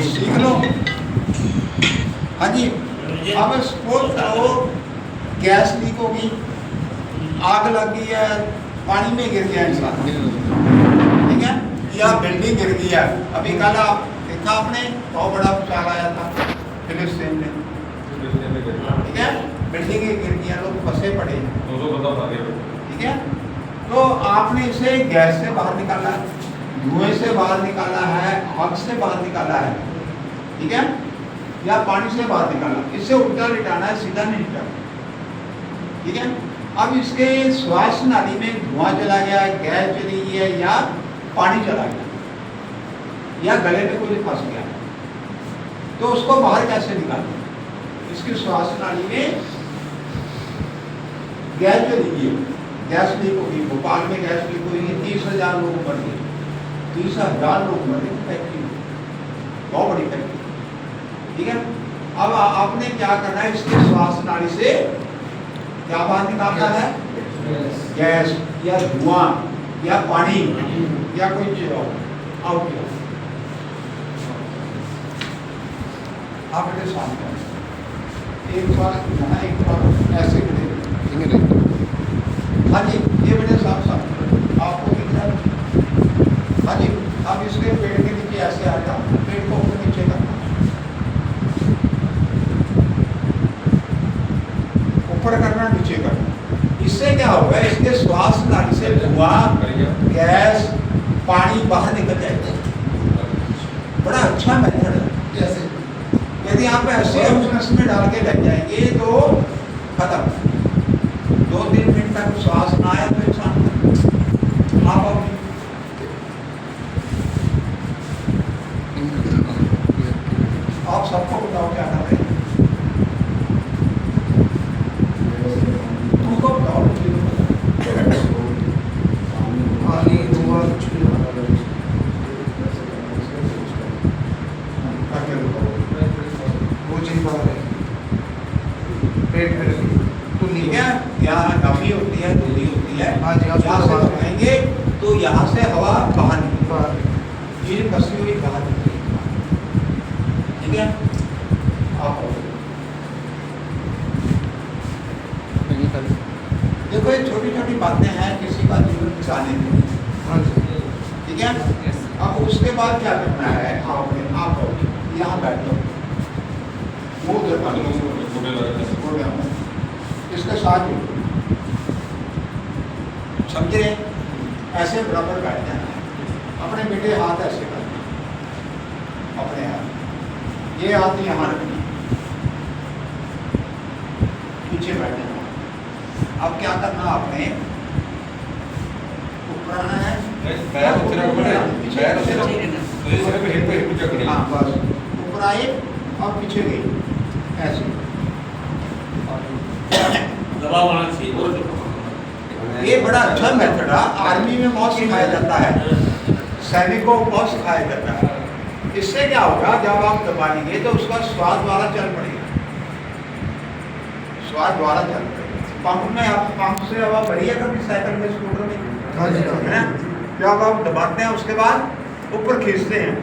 सीख लो। हाँ जी, अब सपोज करो गैस लीक होगी, आग लग गई है, पानी में गिर गया इंसान, ठीक है, या बिल्डिंग गिर गई है। अभी कल आप देखा आपने बहुत बड़ा भूचाल आया था फिलिस्तीन में, ठीक है, बिल्डिंग गिर गई, लोग फंसे पड़े हैं, 200 बंदा भाग गया। ठीक है। तो आपने इसे गैस से बाहर निकाला है, धुएं से बाहर निकाला है, आग से बाहर निकाला है, ठीक है, या पानी से बाहर निकाला, इससे उल्टा लिटाना है, सीधा नहीं लिटाना, ठीक है। अब इसके श्वास नाली में धुआं चला गया, गैस चली गई है, या पानी चला गया, या गले में कोई फंस गया, तो उसको बाहर कैसे निकालना? इसकी श्वास नाली में गैस चली गई है, गैस लीक होगी, भोपाल में गैस लीक हुई है, 30,000 लोग मर गए, 30,000 लोग मर गए फैक्ट्री में, बहुत बड़ी फैक्ट्री, ठीक है। अब आपने क्या करना है, इसके श्वास नाली से क्या बाहर निकालना है? गैस या धुआं या पानी या कोई चीज आउट किया। आप मेरे सामने एक बार यहाँ, एक बार ऐसे करें। हाँ जी, ये मेरे साथ साथ आपको दिख रहा है? हाँ जी, अब इसके पेड़ के नीचे ऐसे आ जाओ, पेड़ को ऊपर नीचे करना, ऊपर करना, नीचे करना। इससे क्या होगा, इसके श्वास नाली से धुआं, गैस, पानी बाहर निकल जाएगा। बड़ा अच्छा मेथड है। जैसे यदि आप ऐसे उस में डाल के लग जाएंगे तो खत्म, 2-3 मिनट तक श्वास ना आए तो इंसान आप सबको बताओ क्या कर रहे हैं, तुमको बताओ। पानी धुआं कुछ भी वो चीज बाहर है पेट में रखी तो नहीं ठीक है, यहाँ नमी होती है, दूरी होती है, हाँ जी, यहाँ से लगाएंगे तो यहाँ से हवा बाहर निकलेगी, बाहर चीज फंसी हुई बाहर निकलेगी, ठीक है। आप देखो ये छोटी छोटी बातें हैं, किसी का जीवन बचाने के लिए, हाँ जी ठीक है। अब उसके बाद क्या करना है, आपने आप यहाँ बैठो, मुंह देखा लो, इसके साथ समझे, ऐसे बराबर बैठ जाना है, अपने बेटे हाथ ऐसे करना, अपने हाथ, ये हाथ यहाँ रखना, पीछे बैठ जाना। अब क्या करना आपने, ऊपर आना है, हाँ बस ऊपर आए और पीछे गए ऐसे, दबाव आना चाहिए। ये बड़ा अच्छा मेथड है, आर्मी में बहुत सिखाया जाता है, सैनिकों को बहुत सिखाया जाता है, इससे क्या होगा, जब आप दबाएंगे तो उसका स्वाद द्वारा चल पड़ेगा, स्वाद द्वारा चल पड़ेगा। पंप में आप पंप से हवा भरी है कभी साइकिल में, स्कूटर में, हाँ जी, है ना? जब आप दबाते हैं उसके बाद ऊपर खींचते हैं,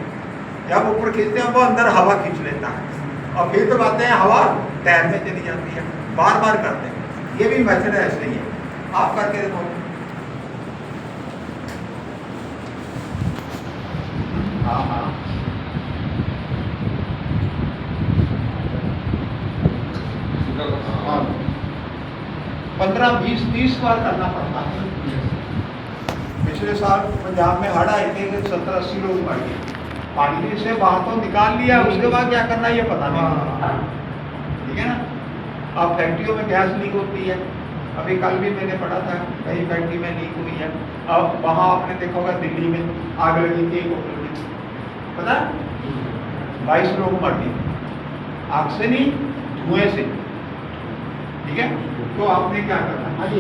जब ऊपर खींचते हैं वो अंदर हवा खींच लेता है और फिर दबाते हैं, हवा टायर में चली जाती है। बार बार करते हैं, ये भी मेथड ऐसे ही है, आप करके देखो। हाँ हाँ 15, 20, 30 बार करना पड़ता है। पिछले साल पंजाब में हड़ आए थे, 70-80 लोग मर गए। पानी से बाहर तो निकाल लिया, उसके बाद क्या करना ये पता नहीं, ठीक है ना? अब फैक्ट्रियों में गैस लीक होती है, अभी कल भी मैंने पढ़ा था कई फैक्ट्री में लीक हुई है। अब वहाँ आपने देखा होगा दिल्ली में आग लगी थी एक होटल में, पता 22 लोग मर गए, आग से नहीं धुएं से, ठीक है? तो आपने क्या करना, हाँ जी,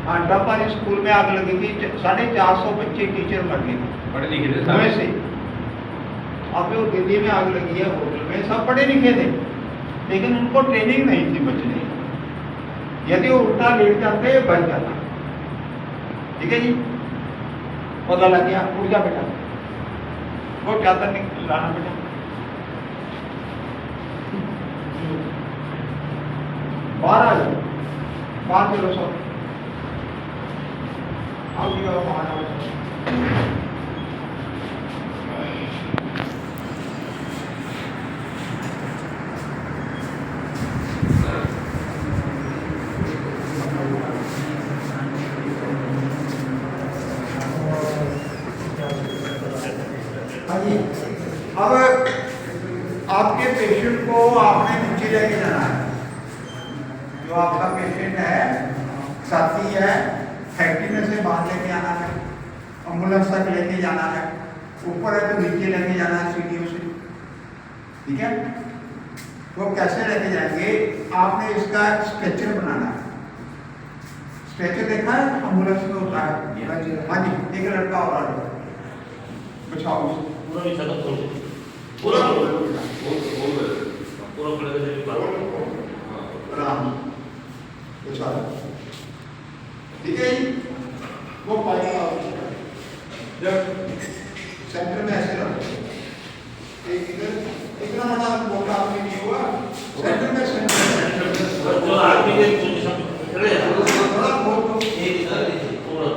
हाँ डब्बा स्कूल में आग लगी थी, 450 बच्चे टीचर मर गए पढ़े लिखे थे धुएं से। अब वो दिल्ली में आग लगी है होटल में, सब पढ़े लिखे थे लेकिन उनको ट्रेनिंग नहीं थी बचने, यदि वो उल्टा लेट जाते बच जाता, ठीक है जी? पता लग गया, उठ जा बेटा, वो चादर लाना बेटा, बाहर आ जाओ, बाहर चलो सब, आओ जी आओ, बाहर आओ। हाँ जी, अब आपके पेशेंट को आपने नीचे लेके जाना है, जो आपका पेशेंट है, साथी है, फैक्ट्री में से बाहर लेके आना है, एम्बुलेंस तक लेके जाना है, ऊपर है तो नीचे लेके जाना है सीढ़ियों से, ठीक है? तो कैसे लेके जाएंगे, आपने इसका स्ट्रेचर बनाना है। स्ट्रेचर देखा है एम्बुलेंस में होता है, हाँ जी, एक लड़का और आ जाओ, बिछाओ पूरा बिछा दो, पूरा पूरा पड़ेगा जब बात आराम बिछा दो, ठीक है जी? वो पाएगा जब सेंटर में ऐसे रखो, एक इधर इतना बड़ा मौका आपने नहीं हुआ, सेंटर में सेंटर जो आदमी के पोजीशन खड़े हैं थोड़ा बहुत एक इधर पूरा,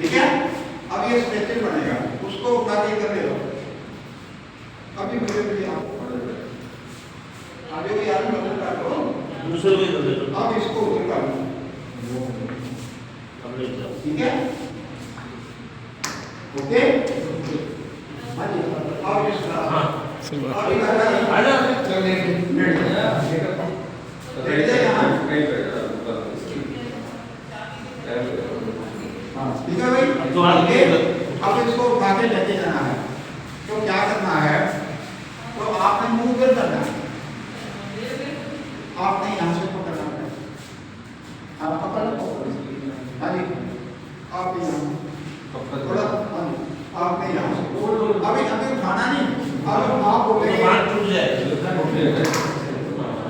ठीक है? अब ये स्ट्रेचर बनेगा, उसको उठा के इधर ले लो, अभी मेरे लिए आप आगे भी यार मदद कर लो, दूसरे को इधर ले लो, अब इसको उधर कर लो, अब ले जाओ, ठीक है? ओके, हाँ जी, अब इस तरह, हाँ अब इधर आ जा, लेट जाए यहाँ, कहीं पे ठीक है भाई? तो आगे अब इसको उठा के लेके जाना है, तो क्या करना है, तो आपने मुंह उधर करना है, आपने यहाँ से पकड़ना है, आप पकड़ लो, हाँ जी, आप यहाँ थोड़ा, हाँ जी, आपने यहाँ से, अभी अभी उठाना नहीं, अब आप बोलेंगे, बात टूट जाए,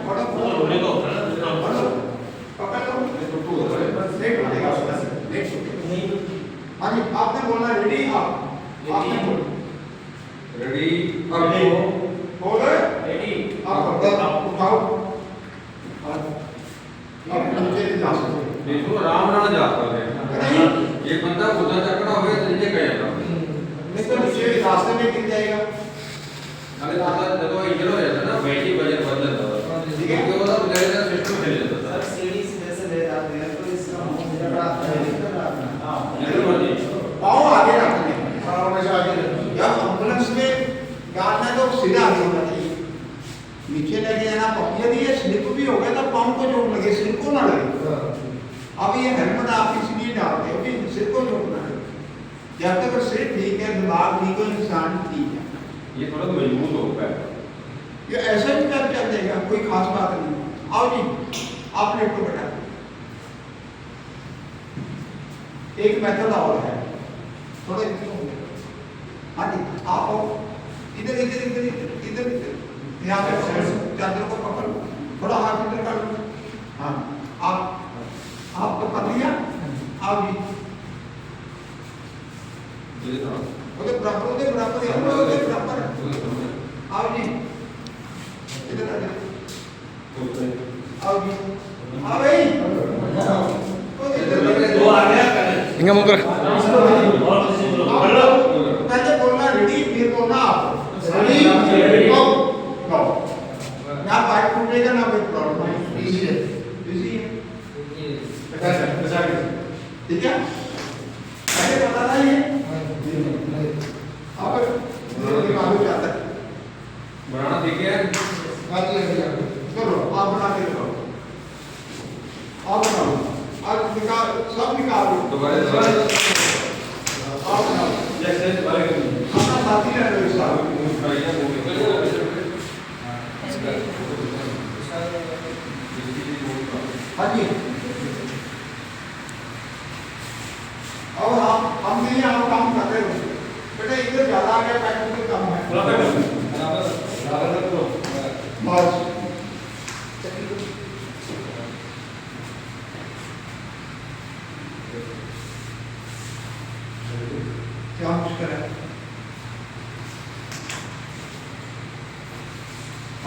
थोड़ा लोहे का होता है ना, पकड़ लो, लेट बनेगा उसका, लेट, हाँ जी, आपने बोलना रेडी, आपने बोलना रेडी, बोल रेडी, आप उठाओ, आप नीचे जा सकते हो, देखो आराम ਨਾਲ ਜਾ ਸਕਦੇ नहीं ਇਹ ਬੰਦਾ ਖੁਦਾ ਚੱਕਣਾ ਹੋਵੇ ਤੇ ਨੀਚੇ ਪੈ ਜਾਂਦਾ नहीं तो नीचे रास्ते में गिर जाएगा, ਨਾਲੇ ਪਤਾ ਜਦੋਂ ਇੰਜਰ ਹੋ ਜਾਂਦਾ ਨਾ ਵੈਟੀ ਵਜਨ ਵੱਧ ਜਾਂਦਾ ठीक है? ਕਿਉਂਕਿ ਉਹਦਾ ਬਲੱਡ ਦਾ ਸਿਸਟਮ ਹਿੱਲ ਜਾਂਦਾ सर सीढ़ी से जैसे ले जाते हैं तो इसका मुंह जरा ਜਦੋਂ ਮਰਜੀ पाँव आगे रखने, जब एम्बुलेंस में डालना तो सीधा आगे होना चाहिए, नीचे लेके जाना, यदि ये स्लिप भी हो गया तो पाँव को चोट लगे, सिर को ना लगे। अब ये हेलमेट आप इसलिए डालते हो कि सिर को चोट ना लगे, जब तक सिर ठीक है, दिमाग ठीक हो, इंसान ठीक है, ये थोड़ा मजबूत होता है ये ऐसा भी कर चल जाएगा, कोई खास बात नहीं। आओ जी, आप लेटो बेटा, एक मेथड और है, थोड़ा हाँ जी, आप आओ इधर इधर इधर इधर इधर इधर यहाँ पे चादर को पकड़ो, थोड़ा हाथ इधर कर लो। हाँ, आप तो कर लिया, आप भी उधर बराबर आओ जी, इधर आ जाओ, आओ जी, हाँ भाई, दो आ गया इंगा मुकर पहले बोलना रेडी, फिर बोलना आप रेडी, गो गो। ना बाइक टूटेगा ना कोई प्रॉब्लम, इजी है, इजी है, ठीक है? पहले बताना ये अब दिमाग में आता है, बनाना सीख गया चलो आप बना के दिखाओ, आप बनाओ, आप निकाल, सब निकाल दो, दोबारा आप बनाओ, जैसे वाले अपना साथी रह लो इस साथ। हाँ जी, और हम नहीं आप काम कर रहे हो बेटा, इधर ज्यादा आ गया, प्रैक्टिकल कम है बस। क्या मुश्किल है,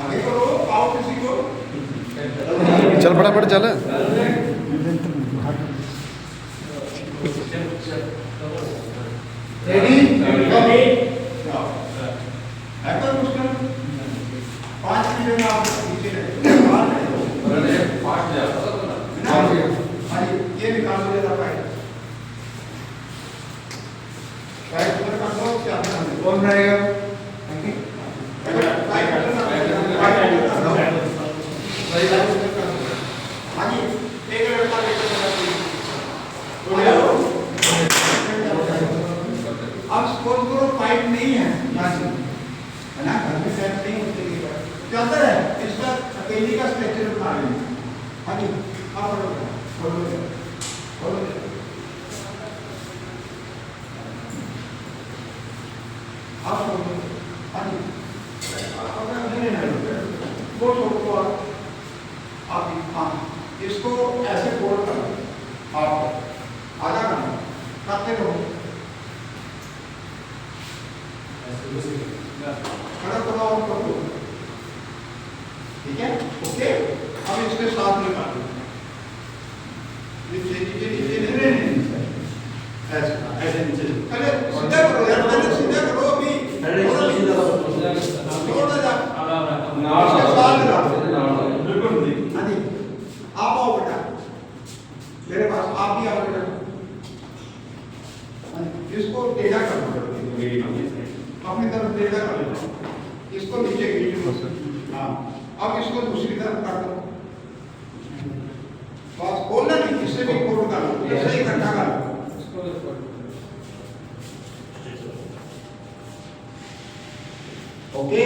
आगे करो, आओ किसी को चल फटाफट चल रेडी, जाओ, है कोई मुश्किल? 5 मिनट में आप नीचे रहे, फास्ट जाता हाँ जी, ये निकाल देता फाइल, फाइल पूरा कर दो, क्या कौन रहेगा हाँ जी, एक लड़का लेकर अब सपोज करो पाइप नहीं है यहाँ से, है ना, घर में पाइप नहीं होती है, क्या अंदर है इसका अकेली का स्ट्रक्चर बना लेंगे। हाँ जी, आप बोलो आप बोलो, हाँ जी, वो छोड़ दो आप, हाँ इसको ऐसे फोल्ड करो, आप आधा घंटा करते रहो, खड़ा करो और कर दो, ठीक है? ओके, अब इसके साथ में कर दो, नीचे नीचे नीचे नहीं ऐसे ऐसे नीचे, पहले सीधा करो यार, पहले सीधा करो, अभी थोड़ा जा इसके साथ में डालो, बिल्कुल ठीक। हाँ जी, आप आओ बेटा मेरे पास, आप भी आओ बेटा, इसको टेढ़ा कर दो, अपनी तरफ टेढ़ा कर लो, इसको नीचे खींच लो, हाँ अब इसको दूसरी तरफ कर दो, बस खोलना नहीं, इससे भी फोल्ड कर लो, ऐसे ही इकट्ठा कर लो, ओके?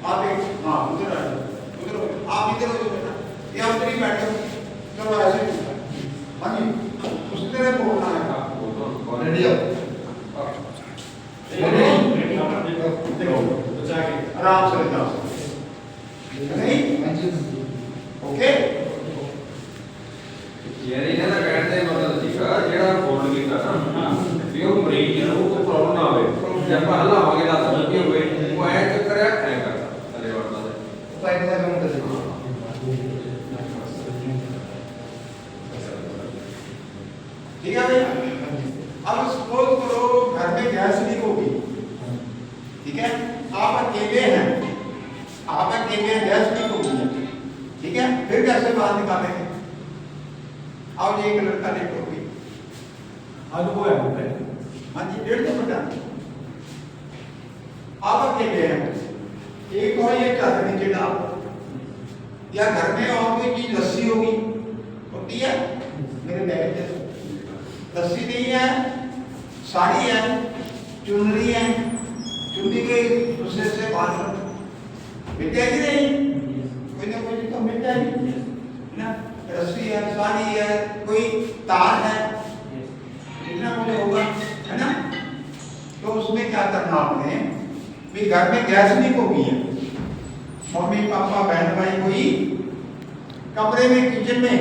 आप एक हाँ उधर आ जाओ, उधर आप इधर हो जाओ बेटा, ये आप इधर ही बैठो, चलो ऐसे ही, हाँ जी, उसी तरह बोलना है, रेडी हो, आराम से जाओ, नहीं ओके? ਯਾਰ ਇਹਨਾਂ ਦਾ ਕਹਿਣ ਦਾ ਮਤਲਬ ਸੀਗਾ ਜਿਹੜਾ ਫੋਲਡ ਕੀਤਾ ਨਾ ਵੀ ਉਹ ਮਰੀਜ਼ ਨੂੰ ਕੋਈ ਪ੍ਰੋਬਲਮ ਨਾ ਆਵੇ, ਜੇ ਆਪਾਂ ਹਲਾਵਾਂਗੇ ਤਾਂ ਕੀ ਹੋਵੇ, ਉਹ ਐ ਚੱਕਰ ਐ ਕਰਦਾ ਥੱਲੇ ਵੜਦਾ ਤੇ पाइप का काम कर ठीक है भाई? अब सपोज करो घर में गैस लीक होगी, ठीक है? आप अकेले हैं, गैस लीक होगी है, ठीक है? फिर कैसे बाहर निकालेंगे? अब एक लड़का लेट हो गई, हाँ जी 150 फुट, आप अकेले हैं, एक और ये चादर नीचे डाल, या घर में और कोई चीज रस्सी होती है मेरे बैग में, रस्सी नहीं है, साड़ी है, चुनरी है, चुन्नी के दूसरे से बांध मिल जाएगी नहीं, कोई ना कोई तो मिल जाएगी ना, रस्सी है, साड़ी है, कोई तार है, इतना मुझे होगा, है ना? तो उसमें क्या करना आपने भी घर में गैस नहीं होगी है, मम्मी पापा बहन भाई कोई कमरे में किचन में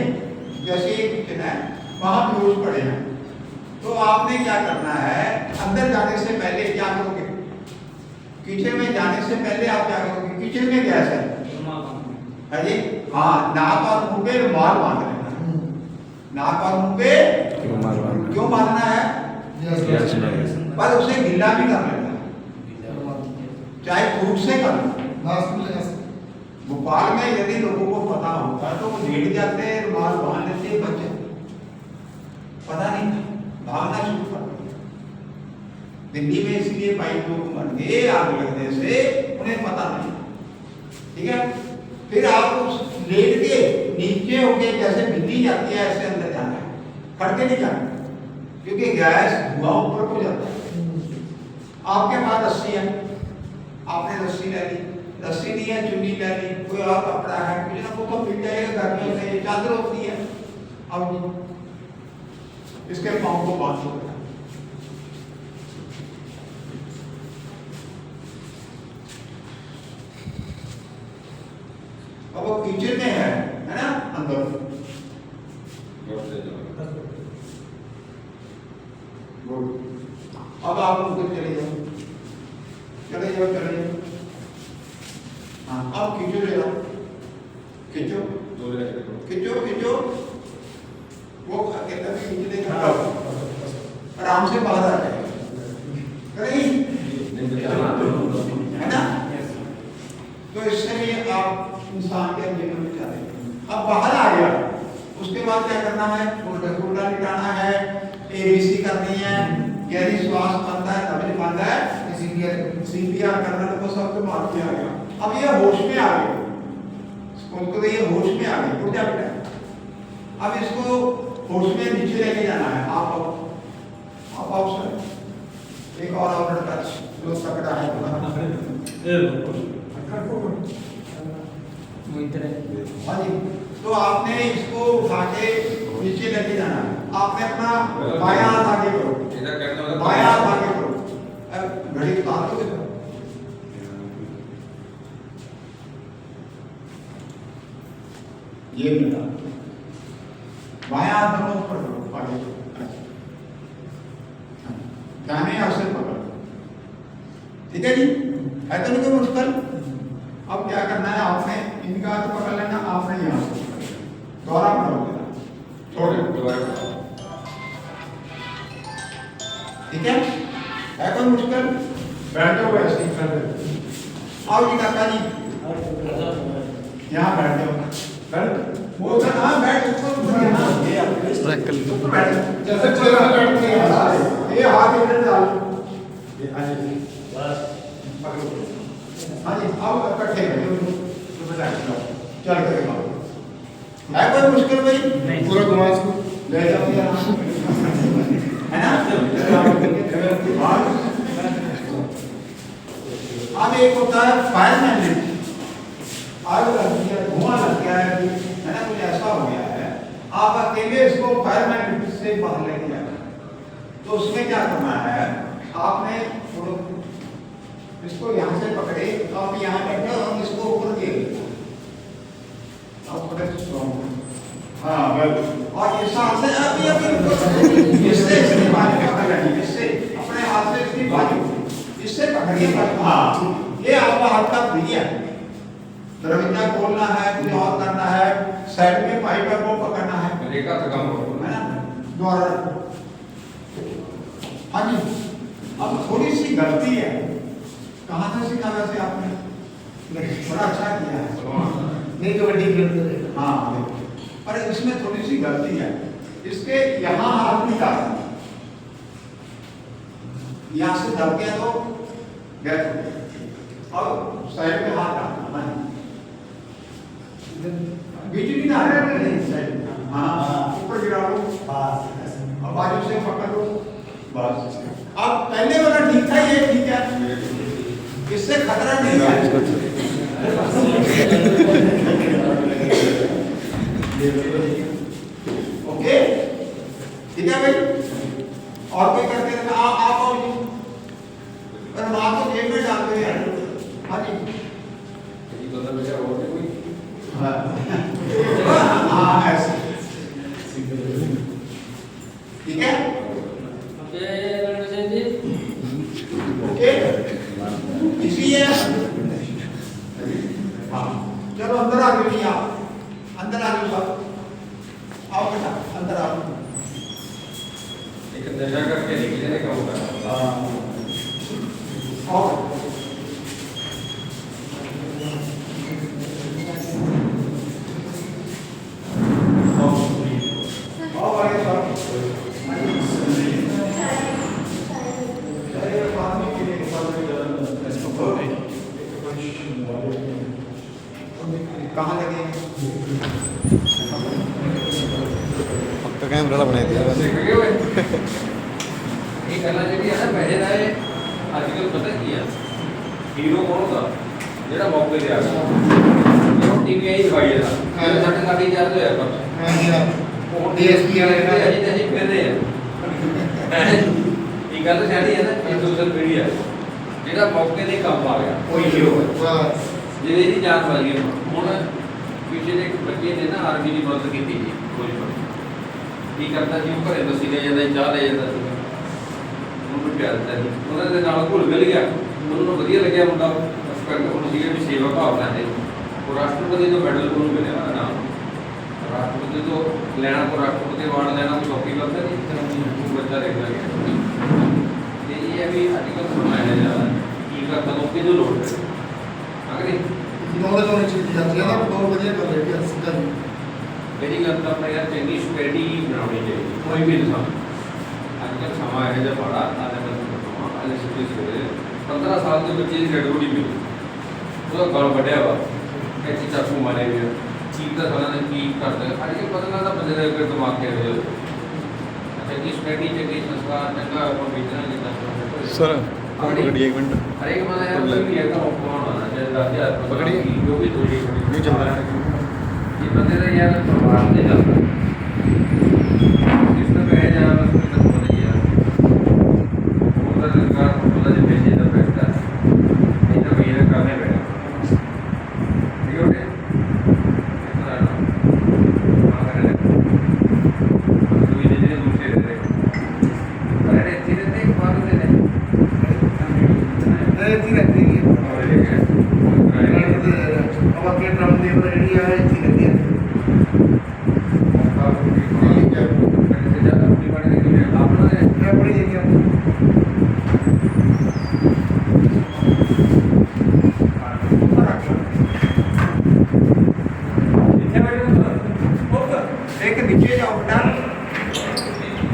जैसे ये किचन है वहां फ्यूज पड़े हैं, तो आपने क्या करना है अंदर जाने से पहले क्या करोगे, किचन में जाने से पहले आप क्या करोगे, किचन में गैस है जी, हाँ नाक और मुंह पे रुमाल बांध लेना है, नाक और मुंह पे क्यों बांधना है, पर उसे गिल्ला भी कर लेना है, चाहे फूट से कर लो। भोपाल में यदि लोगों को पता होता तो वो लेट जाते रुमाल बांध लेते बच्चे, पता नहीं था भागना शुरू कर दिया। दिल्ली में इसलिए 22 लोग मर गए आग लगने से, उन्हें पता नहीं, ठीक है। फिर आप उस लेट के नीचे होके जैसे बिल्ली जाती है ऐसे अंदर जाना है, फट के नहीं जाना, क्योंकि गैस धुआं ऊपर को जाता है। आपके पास रस्सी है, आपने रस्सी ले ली, रस्सी नहीं है चुन्नी ले ली, कोई और कपड़ा है कुछ ना वो तो मिल जाएगा, घर में होते चादर होती है, अब इसके पाँव को बांध दो, अब वो किचन में है ना अंदर, अब आप उनको चले जाओ चले जाओ चले जाओ, हाँ अब खींचो ले जाओ, खींचो खींचो खींचो, वो अकेला भी खींच लेगा, आराम से बाहर आ जाएगा, है ना। तो इससे भी आप इंसान के जीवन में जाते हैं। अब बाहर आ गया, उसके बाद क्या करना है, उल्टा लिटाना है, एबीसी करनी है, गहरी श्वास बनता है तभी बनता है, सीपीआर करना तो सब तो मालूम ही आ गया। अब ये होश में आ गए, उसको तो ये होश में आ गए उल्टा बेटा, अब इसको होश में नीचे लेके जाना है, आप सर एक और लड़का जो तकड़ा है हाँ जी, तो आपने इसको उठा के नीचे लेके जाना है, आपने अपना बायां हाथ आगे करो, बायां हाथ आगे करो, घड़ी उतार दो, ये मिला, बायां हाथ दोनों ऊपर करो, आगे दाहिने हाथ से पकड़ो, ठीक है जी, है तो नहीं कोई मुश्किल। अब क्या करना है, आपने इनका हाथ पकड़ लेना, आपने यहाँ से दोहरा पकड़ लेना, छोड़, ठीक है कोई मुश्किल, बैठो वैसे ही कर दे, आओ जी काका जी यहाँ बैठ जाओ, बैठ वो कर, हाँ बैठ ऊपर, जैसे चेहरा बैठते हैं, ये हाथ इधर डालो, हाँ जी आओ इकट्ठे चल करेगा, है कोई मुश्किल भाई, पूरा घुमा इसको ले जाओ है ना। अब एक होता है फायरमैन, आग लग गया, धुआं लग गया है ना, कुछ ऐसा हो गया है, आप अकेले इसको फायरमैन से बाहर लेके जाना, तो उसमें क्या करना है, आपने इसको यहाँ से पकड़े, तो आप यहाँ बैठे और इसको ऊपर गिर, हाँ और ये सांस से अभी इससे इसकी बाजू पकड़नी, इससे अपने हाथ से इसकी बाजू, इससे पकड़िए, हाँ ये आपका हाथ का फ्री है, दरवाजा खोलना है, कुछ और करना है, साइड में पाइप है वो पकड़ना है, रेखा से काम करो, है ना, द्वारा, हाँ जी। अब थोड़ी सी गलती है, कहाँ से सीखा वैसे आपने, बड़ा अच्छा किया है, नहीं कबड्डी खेलते थे, हाँ पर इसमें थोड़ी सी गलती है, इसके यहाँ हाथ नहीं डालना, यहाँ से दब गया तो गैस हो गया, और साइड में हाथ डालना, बिजली ना रहे साइड, हाँ ऊपर गिरा लो, और बाजू से पकड़ लो, बस। अब पहले वाला ठीक था, ये ठीक है, इससे खतरा नहीं है, ओके ठीक है भाई, और कोई करते हैं, आप आओ जी, पर हम आपको जेब में डालते हैं। हाँ जी ये बंदा मेरा और भी कोई हाँ ऐसे ठीक है ओके इसलिए हाँ चलो अंदर आ गए आप अंदर आ गए सब आओ बेटा अंदर आओ एक नशा करके निकलने का होगा और कहाँ लगे पक्का कैमरा बना दिया देख गए वे ये करना चाहिए ना पहले ना आजकल पता की है हीरो कौन होता जेड़ा मौके ते आ गया जो टीवी आई दिखाई है ना ਸਾਡੇ ਸਾਡੀ ਚਾਰ ਹੋਇਆ ਪਰ और डीएसपी वाले ना ਅਸੀਂ ਫਿਰ ਰਹੇ ਆ ਇਹ ਗੱਲ ਸਾਡੀ ਹੈ ਨਾ ਇਹ ਸੋਸ਼ਲ ਮੀਡੀਆ ਜਿਹੜਾ ਮੌਕੇ ਤੇ ਕੰਮ ਆ ਗਿਆ ਕੋਈ ਹੀਰੋ ਹੈ बस ਜਿਹਦੇ ਦੀ ਜਾਨ ਵਾਲੀ ਹੈ ਹੁਣ ਪਿਛੇ ਦੇ ਇੱਕ ਬੱਚੇ ਨੇ ਨਾ ਆਰਮੀ ਦੀ ਮਦਦ ਕੀਤੀ ਜੀ ਕੋਈ ਕੀ ਕਰਦਾ ਸੀ ਉਹ ਘਰੇ ਬਸੀ ਲੈ ਜਾਂਦਾ ਚਾਹ ਲੈ ਜਾਂਦਾ ਸੀ ਉਹਨੂੰ ਪਿਆਰ ਦਿੱਤਾ ਸੀ ਉਹਨਾਂ ਦੇ ਨਾਲ ਘੁਲ ਮਿਲ ਗਿਆ ਉਹਨੂੰ ਵਧੀਆ ਲੱਗਿਆ ਮੁੰਡਾ ਸਪੈਕਟ ਉਹਨੂੰ ਸੀਗਾ ਵੀ ਸੇਵਾ ਭਾਵਨਾ ਦੇ ਉਹ ਰਾਸ਼ਟਰਪਤੀ ਤੋਂ ਮੈਡਲ ਉਹਨੂੰ ਮਿਲਿਆ ਉਹਦਾ ਨਾਮ ਰਾਸ਼ਟਰਪਤੀ ਤੋਂ ਲੈਣਾ ਕੋ ਰਾਸ਼ਟਰਪਤੀ ਅਵਾਰਡ ਲੈਣਾ ਕੋਈ ਸੌਖੀ ਗੱਲ ਨਹੀਂ ਉਹ ਬੱਚਾ ਦੇਖਦਾ ਗਿਆ ਤੇ ਇਹ ਹੈ ਵੀ ਅੱਜ ਕੱਲ੍ਹ ਸੁਣਾਇਆ ਜਾਂਦਾ ਕੀ ਕਰਦਾ ਲੋਕ ਕਿਹਨੂੰ ਲੋੜ ਹੈ ਅਗਰ नौले तो नहीं चीज जाती है ना बहुत बढ़िया कर रही है सीधा ही मेरी गल तो अपने यार चंगी सिक्योरिटी बनानी चाहिए कोई भी इंसान अजकल समा है जब बड़ा आने वाले आज सिटी से 15 साल के बच्चे की डेड बॉडी मिली तो गल बढ़िया वा कैसी चाकू मारे हुए चीज का साला ने की करते अजकल पता ना बंदे का दिमाग के हो चंगी सिक्योरिटी चंगी संस्कार चंगा अपन बेचना लेता सर पकड़िए एक मिनट हर एक बंदा यार कोई भी है तो कौन होना चाहिए 10,000 पकड़िए। जो भी थोड़ी नहीं चल रहा है ये बंदे का यार प्रभाव नहीं चलता इसमें कहे जा बस कोई तो नहीं यार पूरा सरकार पूरा जो पैसे का पैसा नहीं तो ये करने बैठा ठीक है इतना ना करने तो ये धीरे दूसरे दे रहे अरे धीरे धीरे बात दे रहे रहती रहती है अब के ड्रम दे रेडी है ठीक है क्या पड़ी है क्या एक नीचे जाओ बेटा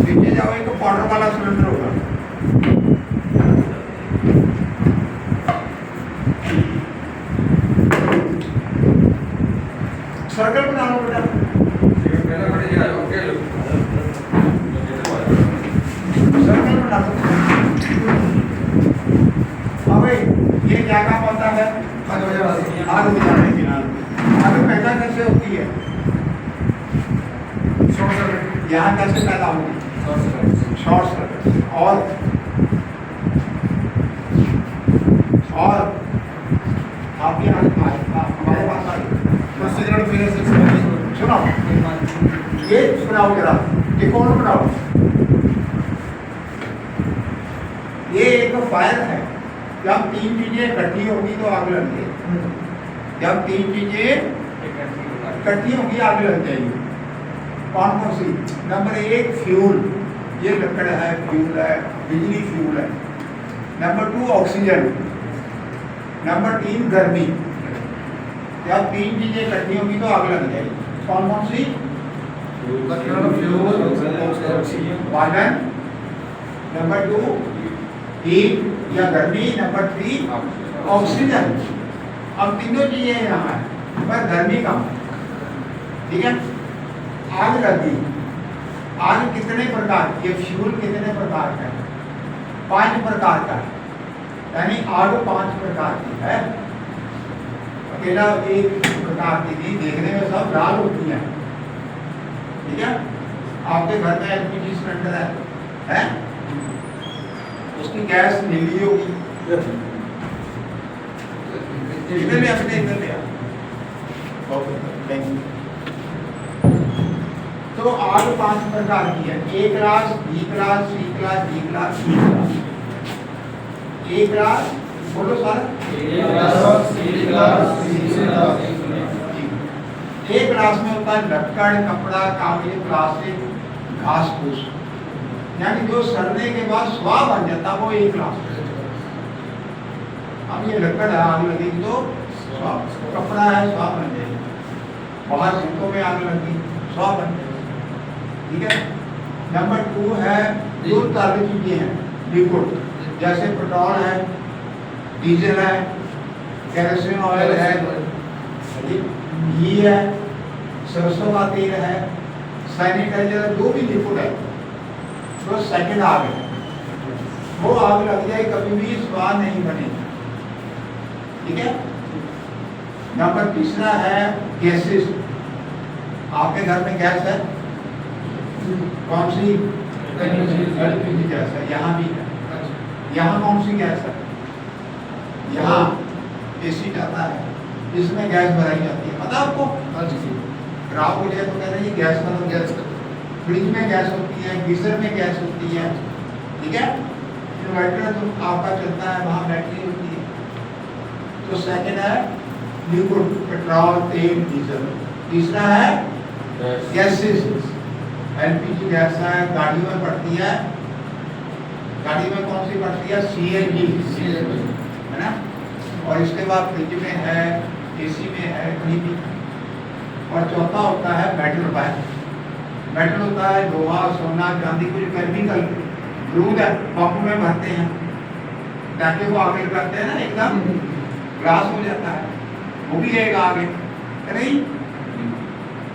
नीचे जाओ एक पाउडर वाला सिलेंडर होगा सर्कल बना लो बेटा सर्कल बना लो अब ये क्या काम होता है आग बुझाने की आग पैदा कैसे होती है यहाँ कैसे पैदा होगी शॉर्ट सर्किट और आप यहाँ हमारे पास आइए सिगरेट पीने से सुनो ये बनाओ जरा ये कौन बनाओ ये एक फायर है जब तीन चीजें इकट्ठी होगी तो आग लग जाएगी जब तीन चीजें इकट्ठी होगी आग लग जाएगी कौन कौन सी नंबर एक फ्यूल ये लकड़ है फ्यूल है बिजली फ्यूल है नंबर 2 ऑक्सीजन नंबर 3 गर्मी जब तीन चीजें इकट्ठी होगी तो आग लग जाएगी कौन कौन सी वालन नंबर 2 हीट या गर्मी नंबर 3 ऑक्सीजन अब तीनों चीजें यहाँ है पर गर्मी कम ठीक है आग लगी आग कितने प्रकार की है फ्यूल कितने प्रकार का है 5 प्रकार का है यानी आग 5 प्रकार की है अकेला एक प्रकार की नहीं देखने में सब लाल होती है ठीक है आपके घर में एलपीजी सिलेंडर है उसकी गैस नीली होगी इधर ले अपने इधर ले आओ। Okay, thank you. तो आग 5 प्रकार की है। ए क्लास, बी क्लास, सी क्लास, डी क्लास, ई क्लास। ए क्लास बोलो सर। ए क्लास में होता है लक्कड़, कपड़ा, कागज, प्लास्टिक, घास फूस, यानी जो सड़ने के बाद स्वाह बन जाता वो ए क्लास है। अब ये लक्कड़ है, आग लगेगी तो स्वाह, कपड़ा है स्वाह बन जाएगी, बाहर सिंकों में आग लगी स्वाह बन जाएगी, ठीक है। नंबर 2 है जो तरल चीजें हैं लिक्विड, जैसे पेट्रोल है, डीजल है, केरोसिन ऑयल है, घी है, सरसों का तेल है, सैनिटाइजर, जो भी लिक्विड है तो सेकंड आग है, वो आग लग जाए कभी भी स्वाद नहीं बनेगी, ठीक है। नंबर 3 है गैसेस। आपके घर में गैस है, कौन सी? एलपीजी गैस है, यहाँ भी है। यहाँ कौन सी गैस है? यहाँ एसी जाता है, इसमें गैस भराई जाती है, पता आपको? खराब हो जाए तो कहते हैं ये गैस मतलब गैस। फ्रिज में गैस होती है, गीजर में गैस होती है, ठीक है। इन्वर्टर तो आपका चलता है, वहाँ बैटरी होती है। तो सेकंड है लिक्विड, पेट्रोल, तेल, डीजल। तीसरा है गैसेस, एलपीजी गैस है, गाड़ियों में पड़ती है, गाड़ी में कौन सी पड़ती है? सीएनजी, है ना। और इसके बाद फ्रिज में है, एसी में है, कहीं भी। और चौथा होता है मेटल पाइप। मेटल होता है लोहा, सोना, चांदी, कुछ केमिकल दूध है, पंप में भरते हैं ताकि वो आगे करते हैं ना, एकदम ग्लास हो जाता है, वो भी रहेगा आगे, है नहीं।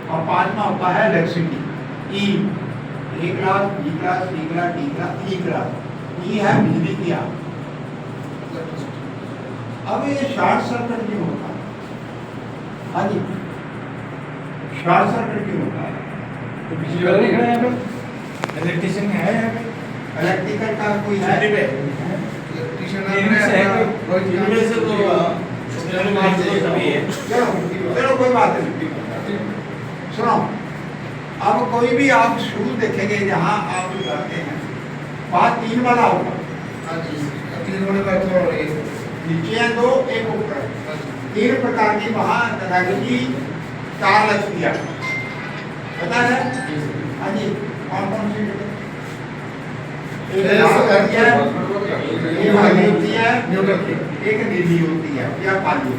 और 5वां होता है इलेक्ट्रिसिटी, ई। ए क्लास, बी क्लास, सी क्लास, डी क्लास, ई क्लास। ई है बिजली की आग। अब ये शॉर्ट सर्किट क्यों होता है? हाँ जी, शॉर्ट सर्किट क्यों होता है? बिजली वाले नहीं खड़े हैं यहाँ पे, इलेक्ट्रिशियन है यहाँ पे, इलेक्ट्रिकल का कोई है? इलेक्ट्रिशियन है इनमें से तो चलो कोई बात नहीं, सुनो। अब कोई भी आप शूज देखेंगे जहाँ आप लगाते हैं, वहाँ 3 वाला होगा, 3 होने का तो नीचे है 2, एक ऊपर है। 3 प्रकार की वहाँ की तार लगती है, पता है? हाँ जी, कौन कौन सी? एक हरी होती है, एक नीली होती है या काली।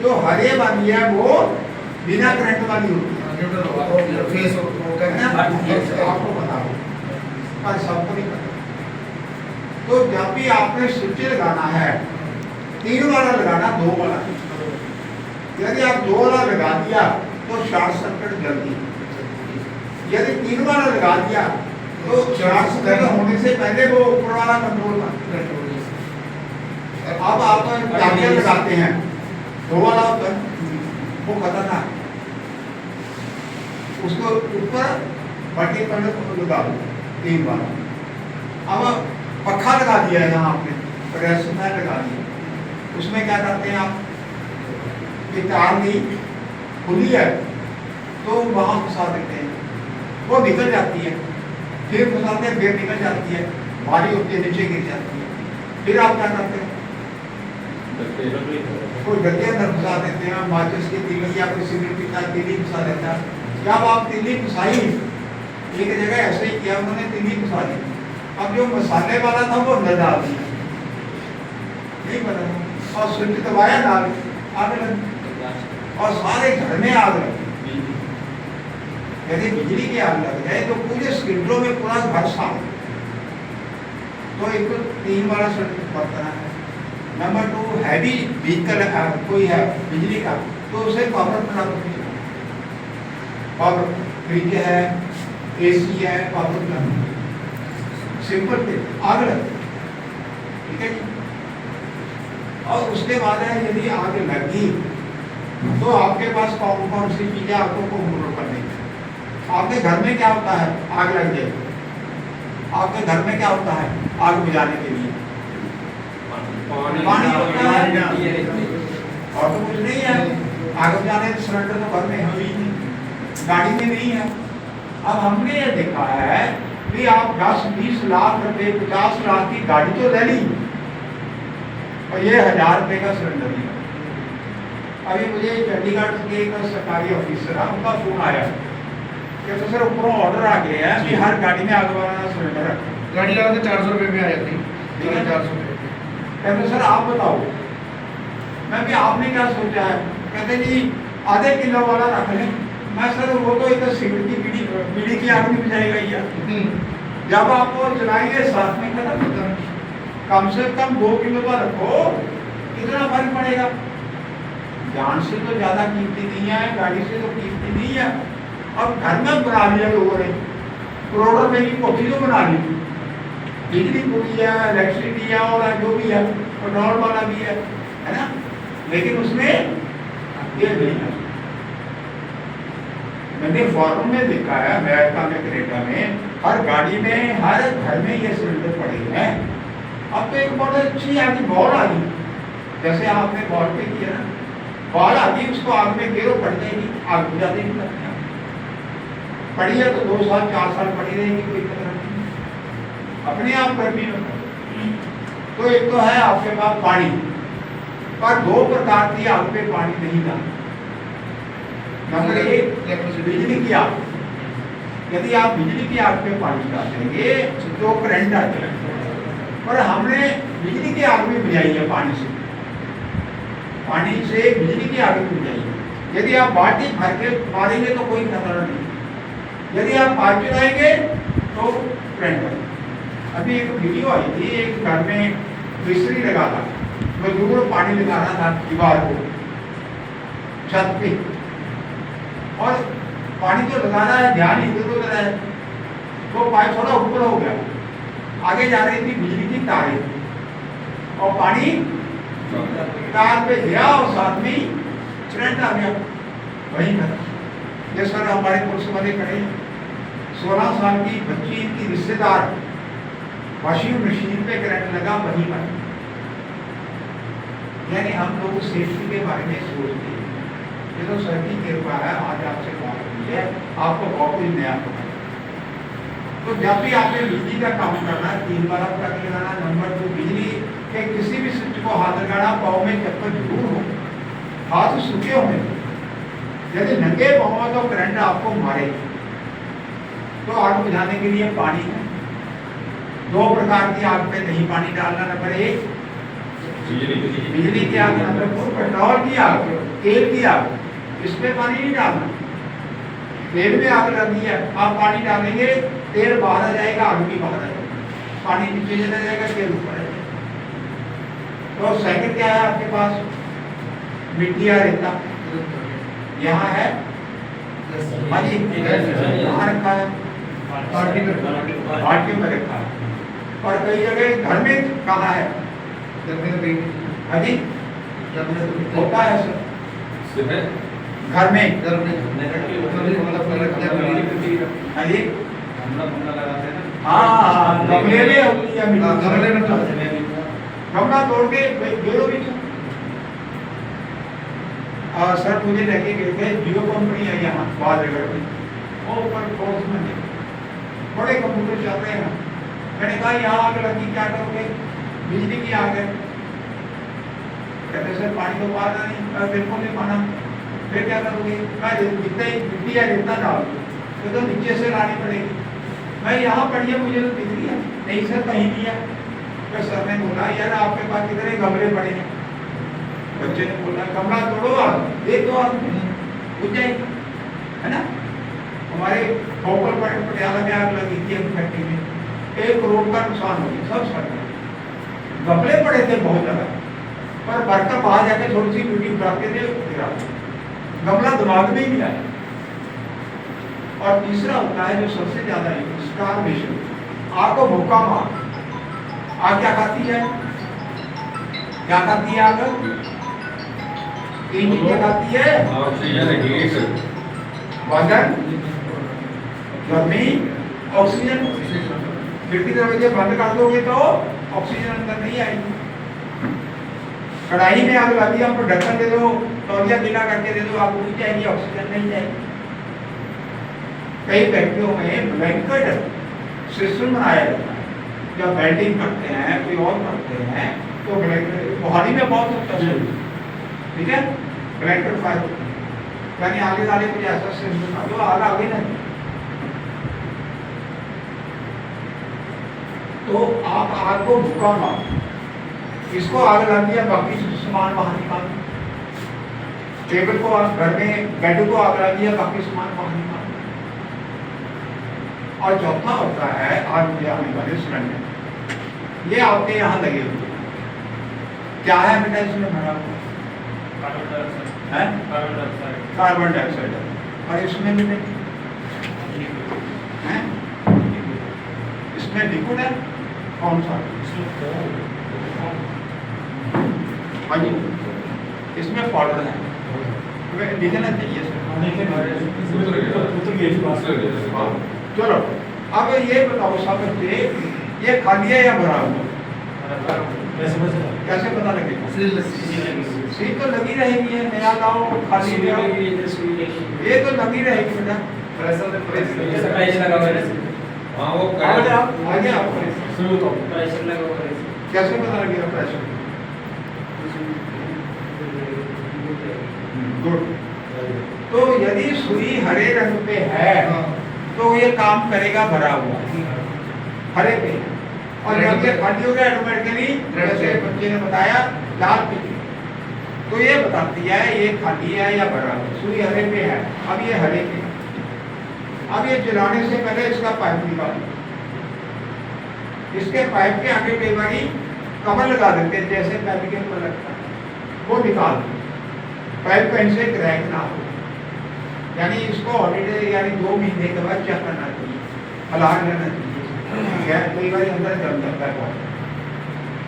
जो हरे वाली है वो बिना करंट वाली होती है, आपको पता हो पर सबको नहीं पता। तो जब भी आपने स्विच लगाना है, 3 वाला लगाना, 2 वाला। यदि आप 2 वाला लगा दिया तो शॉर्ट सर्किट जल्दी, यदि 3 वाला लगा दिया तो शॉर्ट सर्किट होने से पहले वो ऊपर वाला कंट्रोल था। अब आप चार्जर लगाते हैं, 2 वाला होता है, वो खतरनाक, उसको ऊपर बटन पर लगा दो 3 वाला। अब पक्खा लगा दिया है यहाँ आपने, प्रेस में लगा दिया, उसमें क्या करते हैं आप कि तार ली खुली है तो वहाँ फंसा देते हैं, वो निकल जाती है, फिर फंसाते हैं, फिर निकल जाती है, भारी होती है, नीचे गिर जाती है। फिर आप क्या करते हैं? कोई गड्ढे अंदर फंसा देते हैं, माचिस की तीली या कोई सिगरेट की तीली फंसा देता है। जब आप तीली फंसाई, एक जगह ऐसे ही किया उन्होंने, तीली फंसा दी। अब जो मसाले वाला था वो अंदर डाल दिया, नहीं पता, और स्विच दबाया, डाल आग लगी, और सारे घर में आग लगी। यदि बिजली की आग लग जाए तो पूरे सिलेंडरों में पूरा घर साफ। तो एक तो 3 वाला सर्किट बरतना है। नंबर 2 हैवी व्हीकल कोई है बिजली का, तो उसे पावर प्लांट, पावर फ्रिज है, एसी है, पावर प्लांट, सिंपल थे, आग लग, ठीक है। और उसके बाद है यदि आग लगी तो आपके पास कौन कौन सी चीजें आपको कंट्रोल करनी है। आपके घर में क्या होता है? आग लग जाए, आपके घर में क्या होता है आग बुझाने के लिए? पानी होता है और तो कुछ नहीं है। आगे जाने सिलेंडर तो घर में है ही नहीं, गाड़ी में नहीं है। अब हमने ये देखा है कि आप 10-20 लाख रुपए 50 लाख की गाड़ी तो ले ली और ये 1000 रुपए का सिलेंडर लिया। अभी मुझे चंडीगढ़ के एक सरकारी ऑफिसर है, उनका फोन आया कि तो सर ऊपरों ऑर्डर आ गया है कि हर गाड़ी में आगे वाला सिलेंडर रखें। गाड़ी लगा के 400 रुपये में आ जाती है, ठीक है 400 रुपये। कहते सर आप बताओ। मैं भी आपने क्या सोचा है? कहते जी आधे किलो वाला रख लें। मैं सर वो तो एक सिगरेट की बीड़ी की आग नहीं बुझाएगा ही। जब आप वो चलाएंगे साथ में खत्म होता है। कम से कम 2 किलो का रखो, कितना फर्क पड़ेगा? जान से तो ज्यादा कीमती नहीं है, गाड़ी से तो कीमती नहीं है। अब घर में बना लिया लोगों ने, करोड़ों रुपए की कोठी तो बना ली, बिजली पूरी है, इलेक्ट्रिसिटी है और जो भी है पेट्रोल वाला भी है ना, लेकिन उसमें ये नहीं है। मैंने फॉरेन में देखा है, अमेरिका में, कनाडा में, हर गाड़ी में हर घर में ये सिलेंडर पड़े हैं। अब तो एक बहुत अच्छी आगे बॉल आ गई, जैसे आपने बॉल पे किया ना, बॉल आ गई, उसको आग में गिरो पड़ जाएगी, आग बुझा देगी। पड़ी है तो 2 साल 4 साल पड़ी रहेगी, कोई खतरा नहीं, अपने आप गर्मी में। तो एक तो है आपके पास पानी, पर 2 प्रकार की आग पे पानी नहीं डालना। नंबर 1 बिजली की आग, यदि आप बिजली की आग पे पानी डालेंगे तो करंट आ जाएगा। पर हमने बिजली की आग भी बुझाई है पानी से बिजली की आग भी बुझाई है। यदि आप बाल्टी भर के मारेंगे तो कोई खतरा नहीं, यदि आप आग चलाएंगे तो करंट आएगा। अभी एक वीडियो आई थी, एक घर में मिस्त्री लगा था, मजदूर पानी लगा रहा था दीवार को, छत पे, और पानी तो लगा रहा है, ध्यान इधर उधर है, तो पाइप थोड़ा ऊपर हो गया, आगे जा रही थी बिजली की तारें और पानी तार पे गया और साथ में करंट आ गया, वही खत्म। ये सर हमारे पुलिस वाले खड़े, 16 साल की बच्ची की रिश्तेदार, वॉशिंग मशीन पे करंट लगा, वही पर। यानी हम लोग सेफ्टी के बारे में सोचते हैं। ये तो सर की कृपा है, आज आपसे बात हुई है, आपको बहुत कुछ नया पता। तो जब भी आपने बिजली का काम करना है, 3 बार आपका लगाना, नंबर 2 बिजली के किसी भी स्विच को हाथ लगाना, पाँव में चप्पल जरूर हो, हाथ सूखे होने। यदि नंगे पाँव तो करंट आपको मारे। तो आग बुझाने के लिए पानी है, 2 प्रकार की आग पे नहीं पानी डालना। नंबर 1 बिजली की आग, नंबर 2 पेट्रोल की आग, तेल की आग, इस पे पानी नहीं डालना। तेल में आग लगी है, आप पानी डालेंगे, तेल बाहर आ जाएगा, आग भी बाहर आ जाएगा, पानी नीचे चला जाएगा, तेल ऊपर आ जाएगा। तो सेकंड क्या है आपके पास? मिट्टी या रेता, यहाँ है, हाँ जी, कहाँ रखा है? बाल्टी में रखा है। और कई जगह घर में कहाँ है? हाँ जी, होता है सर घर में, हाँ जी, हाँ गमले में होती है, गमला तोड़ के गेरो भी। और सर मुझे लेके गए थे, जियो कंपनी है यहाँ बालगढ़ में, वो ऊपर कोर्स में बड़े कंप्यूटर चल रहे हैं। मैंने कहा यहाँ आग लगी, क्या करोगे? बिजली की आग है। कहते सर पानी तो पाना नहीं, बिल्कुल नहीं पाना, फिर क्या करोगे? मैं जितना ही मिट्टी या रेता डाल तो नीचे से लानी पड़ेगी। मैं यहाँ पढ़ी है, मुझे तो दिख रही है। नहीं सर कहीं नहीं है। तो सर ने बोला यार आपके पास कितने गमले पड़े हैं? बच्चे ने बोला गमला तोड़ो आप, देख दो आप, बुझ जाएगी, है ना। हमारे भोपाल पटियाला में आग लगी थी फैक्ट्री में, 1 करोड़ का नुकसान हो गया, सब सड़ गए। गमले पड़े थे बहुत ज्यादा, पर बर्तन बाहर जाके थोड़ी सी मिट्टी उठाते थे, गिरा गमला दिमाग में ही नहीं आया। और तीसरा होता है जो सबसे ज्यादा स्टारवेशन, आग को भूखा मार। आग क्या खाती है? क्या खाती है आग? 3 चीजें खाती है, ऑक्सीजन, हीट, वजन, गर्मी, ऑक्सीजन। खिड़की दरवाजे बंद कर दोगे तो ऑक्सीजन अंदर नहीं आएगी। कढ़ाई में आग लगी, आपको ढक्कन दे दो, तौलिया गीला करके दे दो, आग उड़ जाएगी, ऑक्सीजन नहीं जाएगी। कई फैक्ट्रियों में ब्लैंकेट सिस्टम बनाया जाता है, जब वेल्डिंग करते हैं कोई और करते हैं तो ब्लैंकेट मोहाली में बहुत होता है, ठीक है, ब्लैंकेट फायर होता है, यानी आगे वाले कुछ ऐसा सिस्टम बना दो, आग आगे नहीं। तो आप आग को भूखा मारो, इसको आग लग दिया, बाकी सामान बाहर निकाल, टेबल को आग, घर में बेड को आग लग दिया, बाकी सामान बाहर निकाल। और चौथा होता है आग में आने वाले सिलेंडर, ये आपके यहाँ लगे हुए हैं, क्या है बेटा इसमें भरा हुआ है? कार्बन डाइऑक्साइड है, और इसमें भी नहीं है, इसमें लिक्विड है, कौन सा? हाँ जी, इसमें पाउडर है, लिखना चाहिए सर। चलो अब ये बताओ सब बच्चे, ये खाली है या भरा हुआ? कैसे पता लगेगा? सील तो लगी रहेगी, है नया लाओ खाली ले आओ, ये तो लगी रहेगी बेटा। हाँ वो आगे आप प्रेशर लगा हुआ है। कैसे पता लगेगा प्रेशर? गुड। तो यदि सुई हरे रंग पे है तो ये काम करेगा भरा हुआ, हरे पे, और जब ये खाली हो गया ऑटोमेटिकली, जैसे बच्चे ने बताया लाल पे, तो ये बताती है ये खाली है या भरा हुआ। सुई हरे पे है, अब ये हरे पे, अब ये जलाने से पहले इसका पाइप निकालो, इसके पाइप के आगे कई बारी कवर लगा देते हैं, जैसे पाइप के ऊपर लगता है, वो निकाल दो, पाइप कहीं से क्रैक ना हो, यानी इसको हॉलीडे यानी 2 महीने के बाद चेक करना चाहिए, अलार्म लेना चाहिए, कई बार अंदर जम जाता है।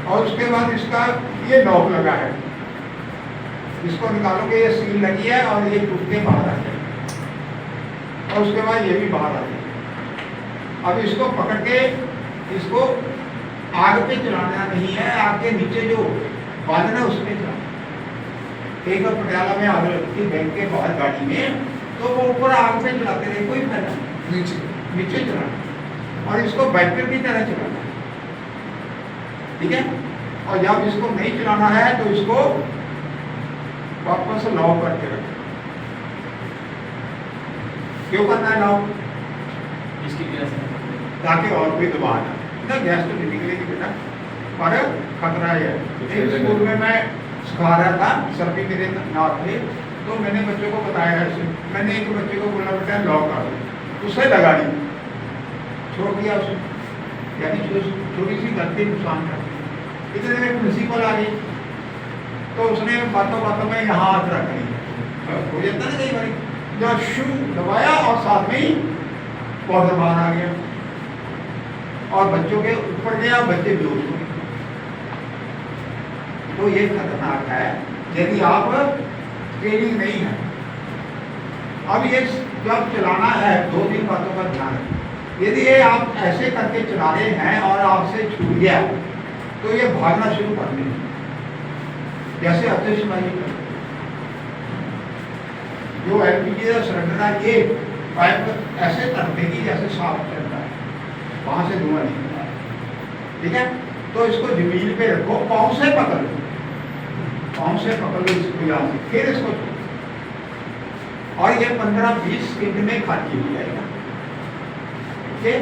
और उसके बाद इसका ये नॉब लगा है, इसको निकालोगे, ये सील लगी है और ये टूट के बाहर आ जाएगी, और उसके बाद ये भी बाहर आ जाएगी। अब इसको पकड़ के इसको आग पे चलाना नहीं है, आग के नीचे जो बादल है उसमें चलाना। एक पटियाला में आग लगी थी बैंक के बाहर गाड़ी में, तो वो ऊपर आग पे चलाते रहे, कोई फायदा नहीं, नीचे चलाना और इसको बैटरी की तरह चलाना, ठीक है। और जब इसको नहीं चलाना है तो इसको वापस लॉक करके रखें। क्यों करना है लॉक? इसकी गैस ताकि और कोई दबाव ना, गैस तो नहीं निकलेगी बेटा, पर खतरा है। एक स्कूल में मैं सिखा रहा था, सर भी मेरे नाथ थे, तो मैंने बच्चों को बताया ऐसे, मैंने एक बच्चे को बोला बेटा लॉक कर दो, उसे लगा दी, छोड़ दिया उसे, यानी छोटी सी गलती नुकसान कर दी। इतने में प्रिंसिपल आ गई, तो उसने बातों बातों में यहाँ हाथ रख ली, हो जाता ना कई बार, जब शू दबाया और साथ में ही पाउडर बाहर आ गया और बच्चों के ऊपर गया, बच्चे बेहोश हो गए। तो ये खतरनाक है यदि आप ट्रेनिंग नहीं है। अब ये जब चलाना है 2-3 बातों का ध्यान रखें। यदि ये आप ऐसे करके चला रहे हैं और आपसे छूट गया तो ये भागना शुरू कर देंगे, जैसे आतिशबाजी कर, जो एलपीजी का सिलेंडर है ये पाइप ऐसे कर देगी जैसे साफ चलता है, वहां से धुआं निकलता है, ठीक है। तो इसको जमीन पे रखो, पाँव से पकड़ लो, पाँव से पकड़ लो इसको यहाँ से, फिर इसको छोड़ो और ये 15-20 सेकंड में खाली हो जाएगा, ठीक है।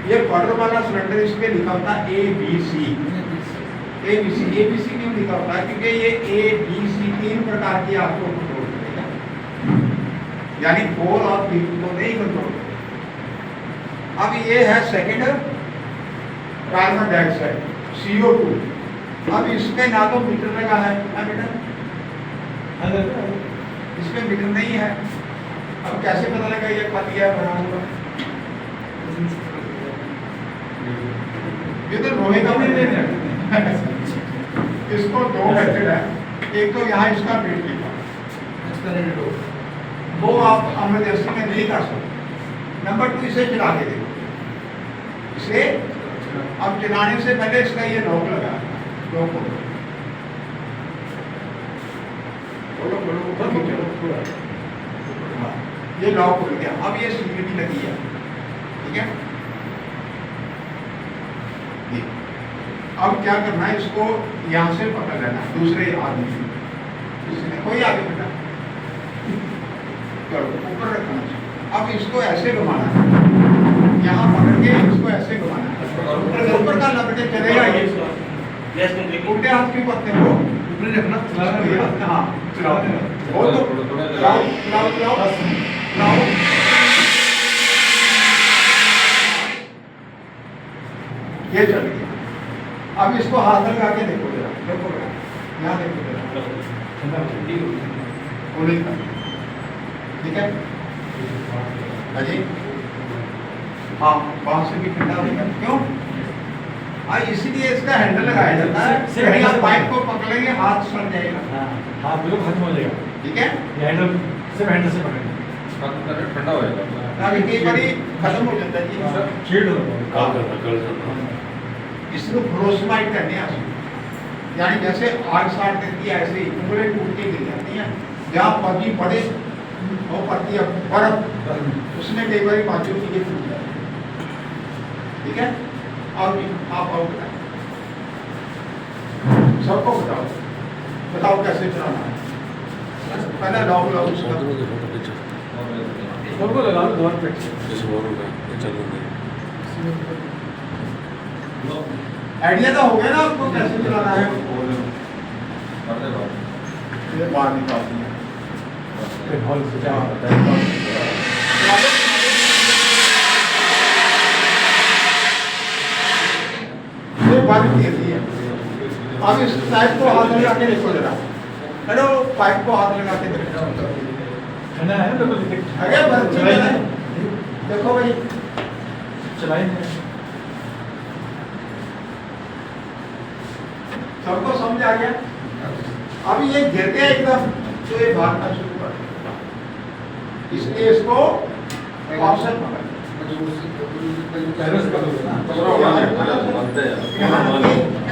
ये पाउडर वाला सिलेंडर, इस पे लिखा होता है ABC, ABC क्यों लिखा होता है? क्योंकि ये ABC 3 प्रकार की आपको कंट्रोल करेगा, यानी 4 और 3 को नहीं कंट्रोल करेगा। अब ये है सेकंड कार्बन डाइऑक्साइड CO2। अब इसमें ना तो मीटर लगा है ना बेटा, इसमें मीटर नहीं है। अब कैसे पता लगा ये खाली है बना हुआ? ये तो लोहे का नहीं दे रहे। इसको 2 मेथड है, एक तो यहाँ इसका पेट लिखा, वो आप अमरजेंसी में नहीं कर सकते। नंबर 2 इसे चला के देखो, इसे अब चलाने से पहले इसका ये लॉक लगा, लॉक हो, खोलो खोलो ऊपर खींचो। हाँ, ये लॉक खुल गया। अब ये सीढ़ी लगी है, ठीक है। ये अब क्या करना है, इसको यहाँ से पकड़ लेना है दूसरे आदमी से। इसने कोई आगे बेटा चलो ऊपर रखना है। अब इसको ऐसे घुमाना है, यहाँ पकड़ के इसको ऐसे घुमाना है। ऊपर का लपटे चलेगा ये, यस कंप्लीट उल्टे हाथ के पत्ते को ऊपर ही रखना, हाँ चलाओ वो तो चलाओ चलाओ चलाओ चलाओ। ये चल गया। अब इसको हाथ लगा के देखो जरा, देखो जरा, यहाँ देखो जरा, कूलिंग का, ठीक है अजी। हाँ वहाँ से भी ठंडा होगा, क्यों? हाँ इसीलिए इसका हैंडल लगाया जाता है। कहीं आप पाइप को पकड़ेंगे हाथ सड़ जाएगा, हाथ बिल्कुल खत्म हो जाएगा। ठीक है। ये हैंडल सिर्फ हैंडल से पकड़ेंगे। ठंडा हो जाएगा। ताकि कई बारी खत्म हो जाता है जी। शील्ड हो हाँ। इसको फ्रोस्माइट करने हैं, यानी जैसे आग साड़ देती है ऐसे ही उंगलें टूट के गिर जाती हैं। जहाँ पत्ती पड़े वो पड़ती है बर्फ, उसमें कई बार बाजू की टूट जाती है, ठीक है। और भी आप और बताएं, सबको बताओ, बताओ कैसे चलाना है। पहले लॉक लो उसका, सबको लगा लो दोनों पे। आइडिया तो हो गया ना आपको कैसे चलाना है। ये बाहर निकालती है, फिर हॉल से क्या होता है? ये बंद की है। अब इस पाइप को हाथ लगा के देखो जरा, हेलो पाइप को हाथ लगा के देखो, ठंडा है ना बिल्कुल। अरे बच्चे देखो भाई, चलाएंगे। सबको समझ आ गया। अब ये गिर गया एकदम तो ये भागना शुरू कर देगा, इसलिए इसको ऑप्शन पकड़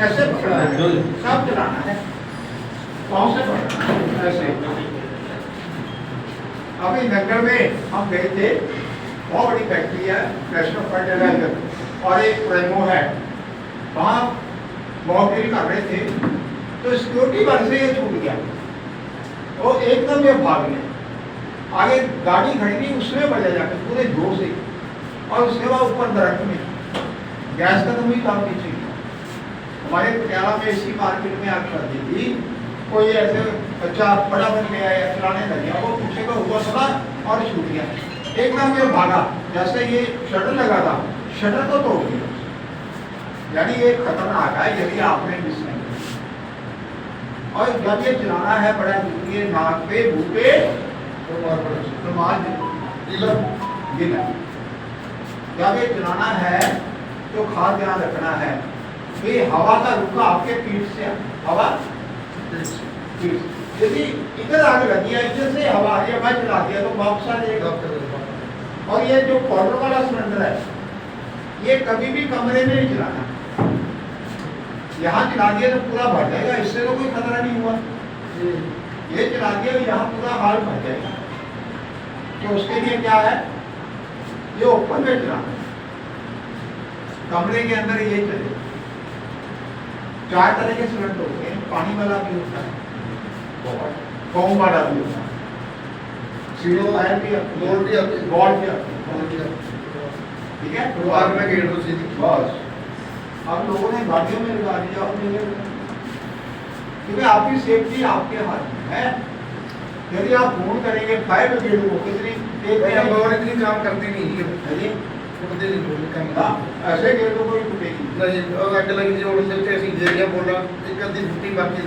ऐसे पकड़ना है, सब चलाना है, ऑप्शन पकड़ना है ऐसे। अभी नगर में हम गए थे, बहुत बड़ी फैक्ट्री है नेशनल फर्टिलाइजर और एक प्रेमो है, वहाँ मॉकड्रिल कर रहे थे तो सिक्योरिटी गार्ड से ये छूट गया, वो एकदम ये भाग गए। आगे गाड़ी खड़ी थी उसमें बजा जाकर पूरे जोर से, और उसके बाद ऊपर दरख्त में गैस का तो वही काम पीछे गया। हमारे पटियाला में इसी मार्केट में आग लग गई थी, कोई ऐसे बच्चा बड़ा बन गया या चलाने लग गया, वो पीछे का हुआ सड़ा और छूट गया। एकदम ये भागा, जैसे ये शटर लगा था शटर को तोड़ दिया। यानी ये खतरनाक है यदि आपने मिस नहीं किया। और जब ये चलाना है बड़ा जरूरी है, नाक पे मुंह पे रुमाल गिना। जब ये चलाना है तो खास ध्यान रखना है कि हवा का रुका आपके पीठ से, हवा पीठ, यदि इधर आगे लगी है इधर से हवा आ रही है, मैं चला दिया तो वापस आ जाएगा। और ये जो कॉर्नर वाला सिलेंडर है ये कभी भी कमरे में नहीं चलाना, यहाँ चला दिया तो पूरा भर जाएगा, इससे तो कोई खतरा नहीं हुआ। ये चला दिया तो यहाँ पूरा हाल भर जाएगा। तो उसके लिए क्या है, ये ओपन में चलाना, कमरे के अंदर ये चले। 4 तरह के सिलेंडर होते हैं, पानी वाला भी होता है, फोम वाला भी होता है, सीधे वायर भी बॉल भी आती है, ठीक है। तो आग में गेट हो सीधी बस। अब लोगों ने गाड़ियों में लगा दिया और क्योंकि आपकी सेफ्टी आपके हाथ में है। यदि आप फोन करेंगे फायर ब्रिगेड को, कितनी इतनी काम करती नहीं है, टूटते नहीं काम। ऐसे गेटों को ही टूटेगी नहीं अग लगी जो उड़ते ऐसी घेरियां बोला एक आधी फुटी बाकी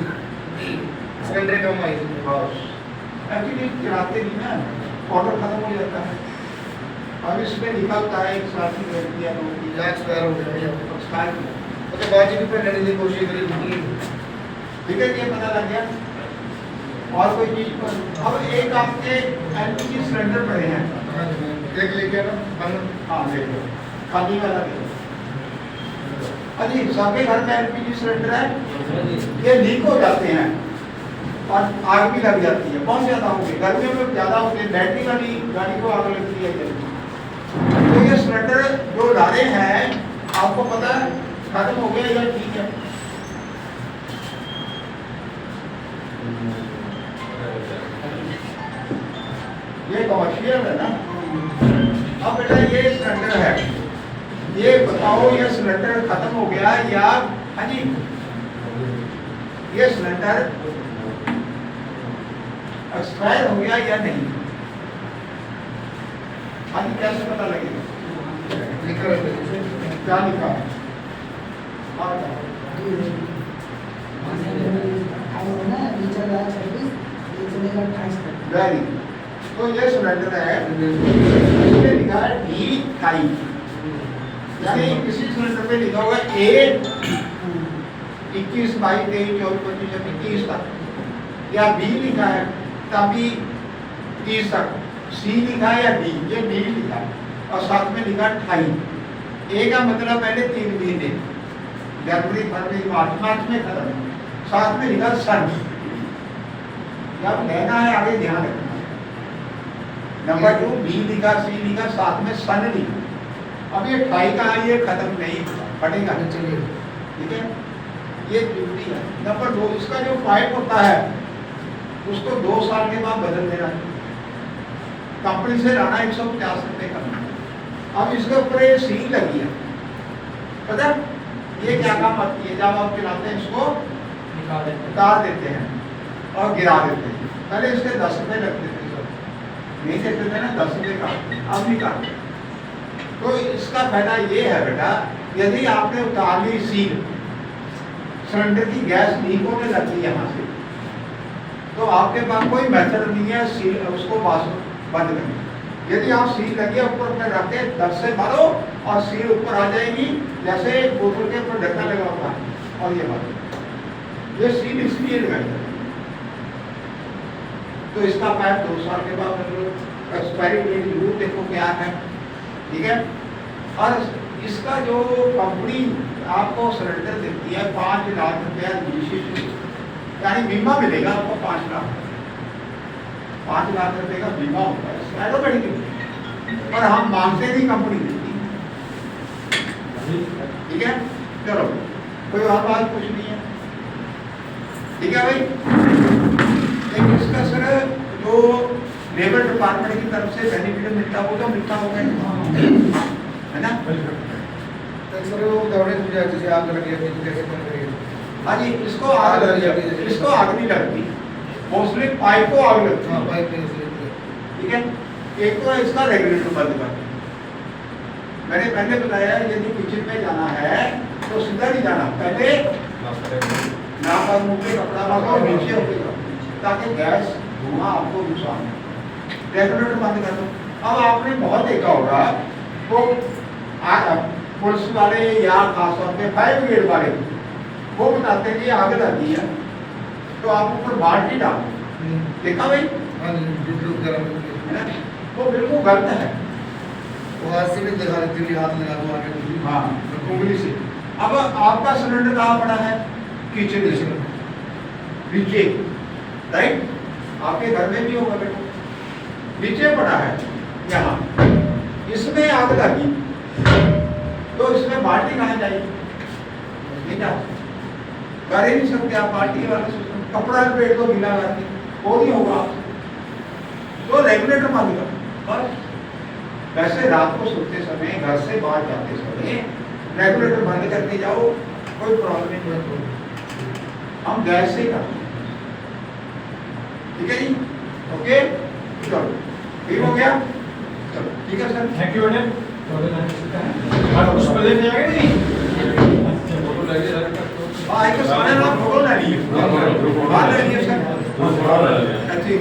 सिलेंडर कम आई बस। एक्चुअली चलाते नहीं ना, ऑर्डर खत्म हो जाता है। अब इसमें लिखा होता है 1 साल की गारंटी है, 2 की एक्सपायर हो गया एक्सपायर। तो बाजी भी पहनने की कोशिश करी फुटी। ठीक है, ये पता लग गया। और कोई चीज पर अब एक आपके एलपीजी सिलेंडर पड़े हैं, एक लेके ना हाँ देखो खाली वाला देखो। अजी सबके घर में एलपीजी सिलेंडर है, ये लीक हो जाते हैं और आग भी लग जाती है, बहुत ज्यादा होगी, गर्मियों में ज्यादा होती है, बैटरी वाली गाड़ी को आग लगती है जल्दी। तो ये सिलेंडर जो ला रहे हैं आपको पता है खत्म हो गया या ठीक है? ये कमर्शियल है ना। अब बेटा ये सिलेंडर है, ये बताओ ये सिलेंडर खत्म हो गया या, हाँ जी, ये सिलेंडर एक्सपायर हो गया या नहीं? हाँ जी, कैसे पता लगेगा? लिखा रहता है। क्या लिखा है? हाँ, वेरी, तो ये सिलेंडर है, इसमें लिखा है D5, यानी किसी सिलेंडर पे लिखा होगा A 21, 22, 23, 24, 25, 26 तक, या B लिखा है तभी 30 तक, C लिखा है या D, ये D लिखा है और साथ में लिखा 28। A का मतलब पहले 3 महीने, जनवरी, फरवरी, मार्च में खत्म, साथ में लिखा सन। जब लेना है आगे ध्यान रखना। नंबर 2 B लिखा, C लिखा, साथ में सन लिखा। अब ये 28 का ये खत्म नहीं पड़ेगा, चलिए ठीक है, ये ड्यूटी है। नंबर 2 इसका जो पाइप होता है उसको 2 साल के बाद बदल देना है, कंपनी से लाना 150 रुपए का। अब इसके ऊपर ये सील लगी है, पता ये क्या काम आती है? जब आप चलाते हैं इसको उतार देते हैं और गिरा देते हैं। पहले इसके 10 रुपए लगते थे, नहीं देते थे ना 10 रुपए का, अब नहीं काटते। तो इसका फायदा ये है बेटा, यदि आपने उतार ली सील, सिलेंडर की गैस लीक होने लगती है यहाँ से, तो आपके पास कोई मेथड नहीं है सील उसको बंद करने। यदि आप सील लगी है ऊपर में रख के 10 से भरो और सील ऊपर आ जाएगी, जैसे बोतल के ऊपर ढक्कन लगा होता है, और ये भरो। ये सील इसलिए लगाई है। तो इसका पाइप 2 साल के बाद एक्सपायरी डेट जरूर देखो क्या है, ठीक है। और इसका जो कंपनी आपको सिलेंडर देती है 5 लाख रुपया, यानी बीमा मिलेगा आपको 5 लाख, 5 लाख रुपए का बीमा होता है, और हम मांगते नहीं, कंपनी देती है, ठीक है। चलो कोई और बात कुछ नहीं है, ठीक है भाई। लेकिन इसका सर जो लेबर डिपार्टमेंट की तरफ से बेनिफिट मिलता वो तो मिलता होगा, है ना? सर वो दौड़े मुझे जैसे आग लग गई तो कैसे बंद करेंगे? हाँ जी, इसको आग लग जाती है, इसको आग नहीं लगती, मोस्टली पाइप को आग लगती है, पाइप में से ठीक है। एक तो इसका रेगुलेटर बंद कर, मैंने पहले बताया यदि किचन में जाना है तो सीधा नहीं जाना, पहले नाक और मुंह पे कपड़ा लगाओ, नीचे होकर ताकि गैस धुआं आपको नुकसान है। रेगुलेटर बंद कर दो। अब आपने बहुत देखा होगा वो पुलिस वाले या खासतौर पे फायर ब्रिगेड वाले वो बताते हैं कि आग लगी है तो आप ऊपर बाल्टी डालो, देखा भाई? हाँ जी, गर्म है ना? वो बिल्कुल गलत है। वो हाथ से भी दिखा देते हैं, हाथ लगा दो आगे, हाँ, उंगली से। अब आपका सिलेंडर कहाँ पड़ा है? किचन में नीचे, राइट? आपके घर में भी होगा बेटा, नीचे पड़ा है यहाँ, इसमें आग लगी तो इसमें बाल्टी कहाँ जाएगी? नहीं जा कर ही नहीं सकते आप बाल्टी वाले सिस्टम, कपड़ा लपेट दो गीला करके, वो नहीं होगा आपसे। तो रेगुलेटर बंद कर। और वैसे रात को सोते समय, घर से बाहर जाते समय रेगुलेटर बंद करके जाओ, कोई प्रॉब्लम नहीं, हम गैस से ही करते हैं, ठीक है जी? ओके, चलो ठीक हो गया, चलो ठीक है सर, थैंक यू मैडम। आप उसको लेने आ गए नहीं? फोटो लगे हाँ एक सारे लोग फोटो ले लिए, बाहर ले लिए सर, हाँ, अच्छी,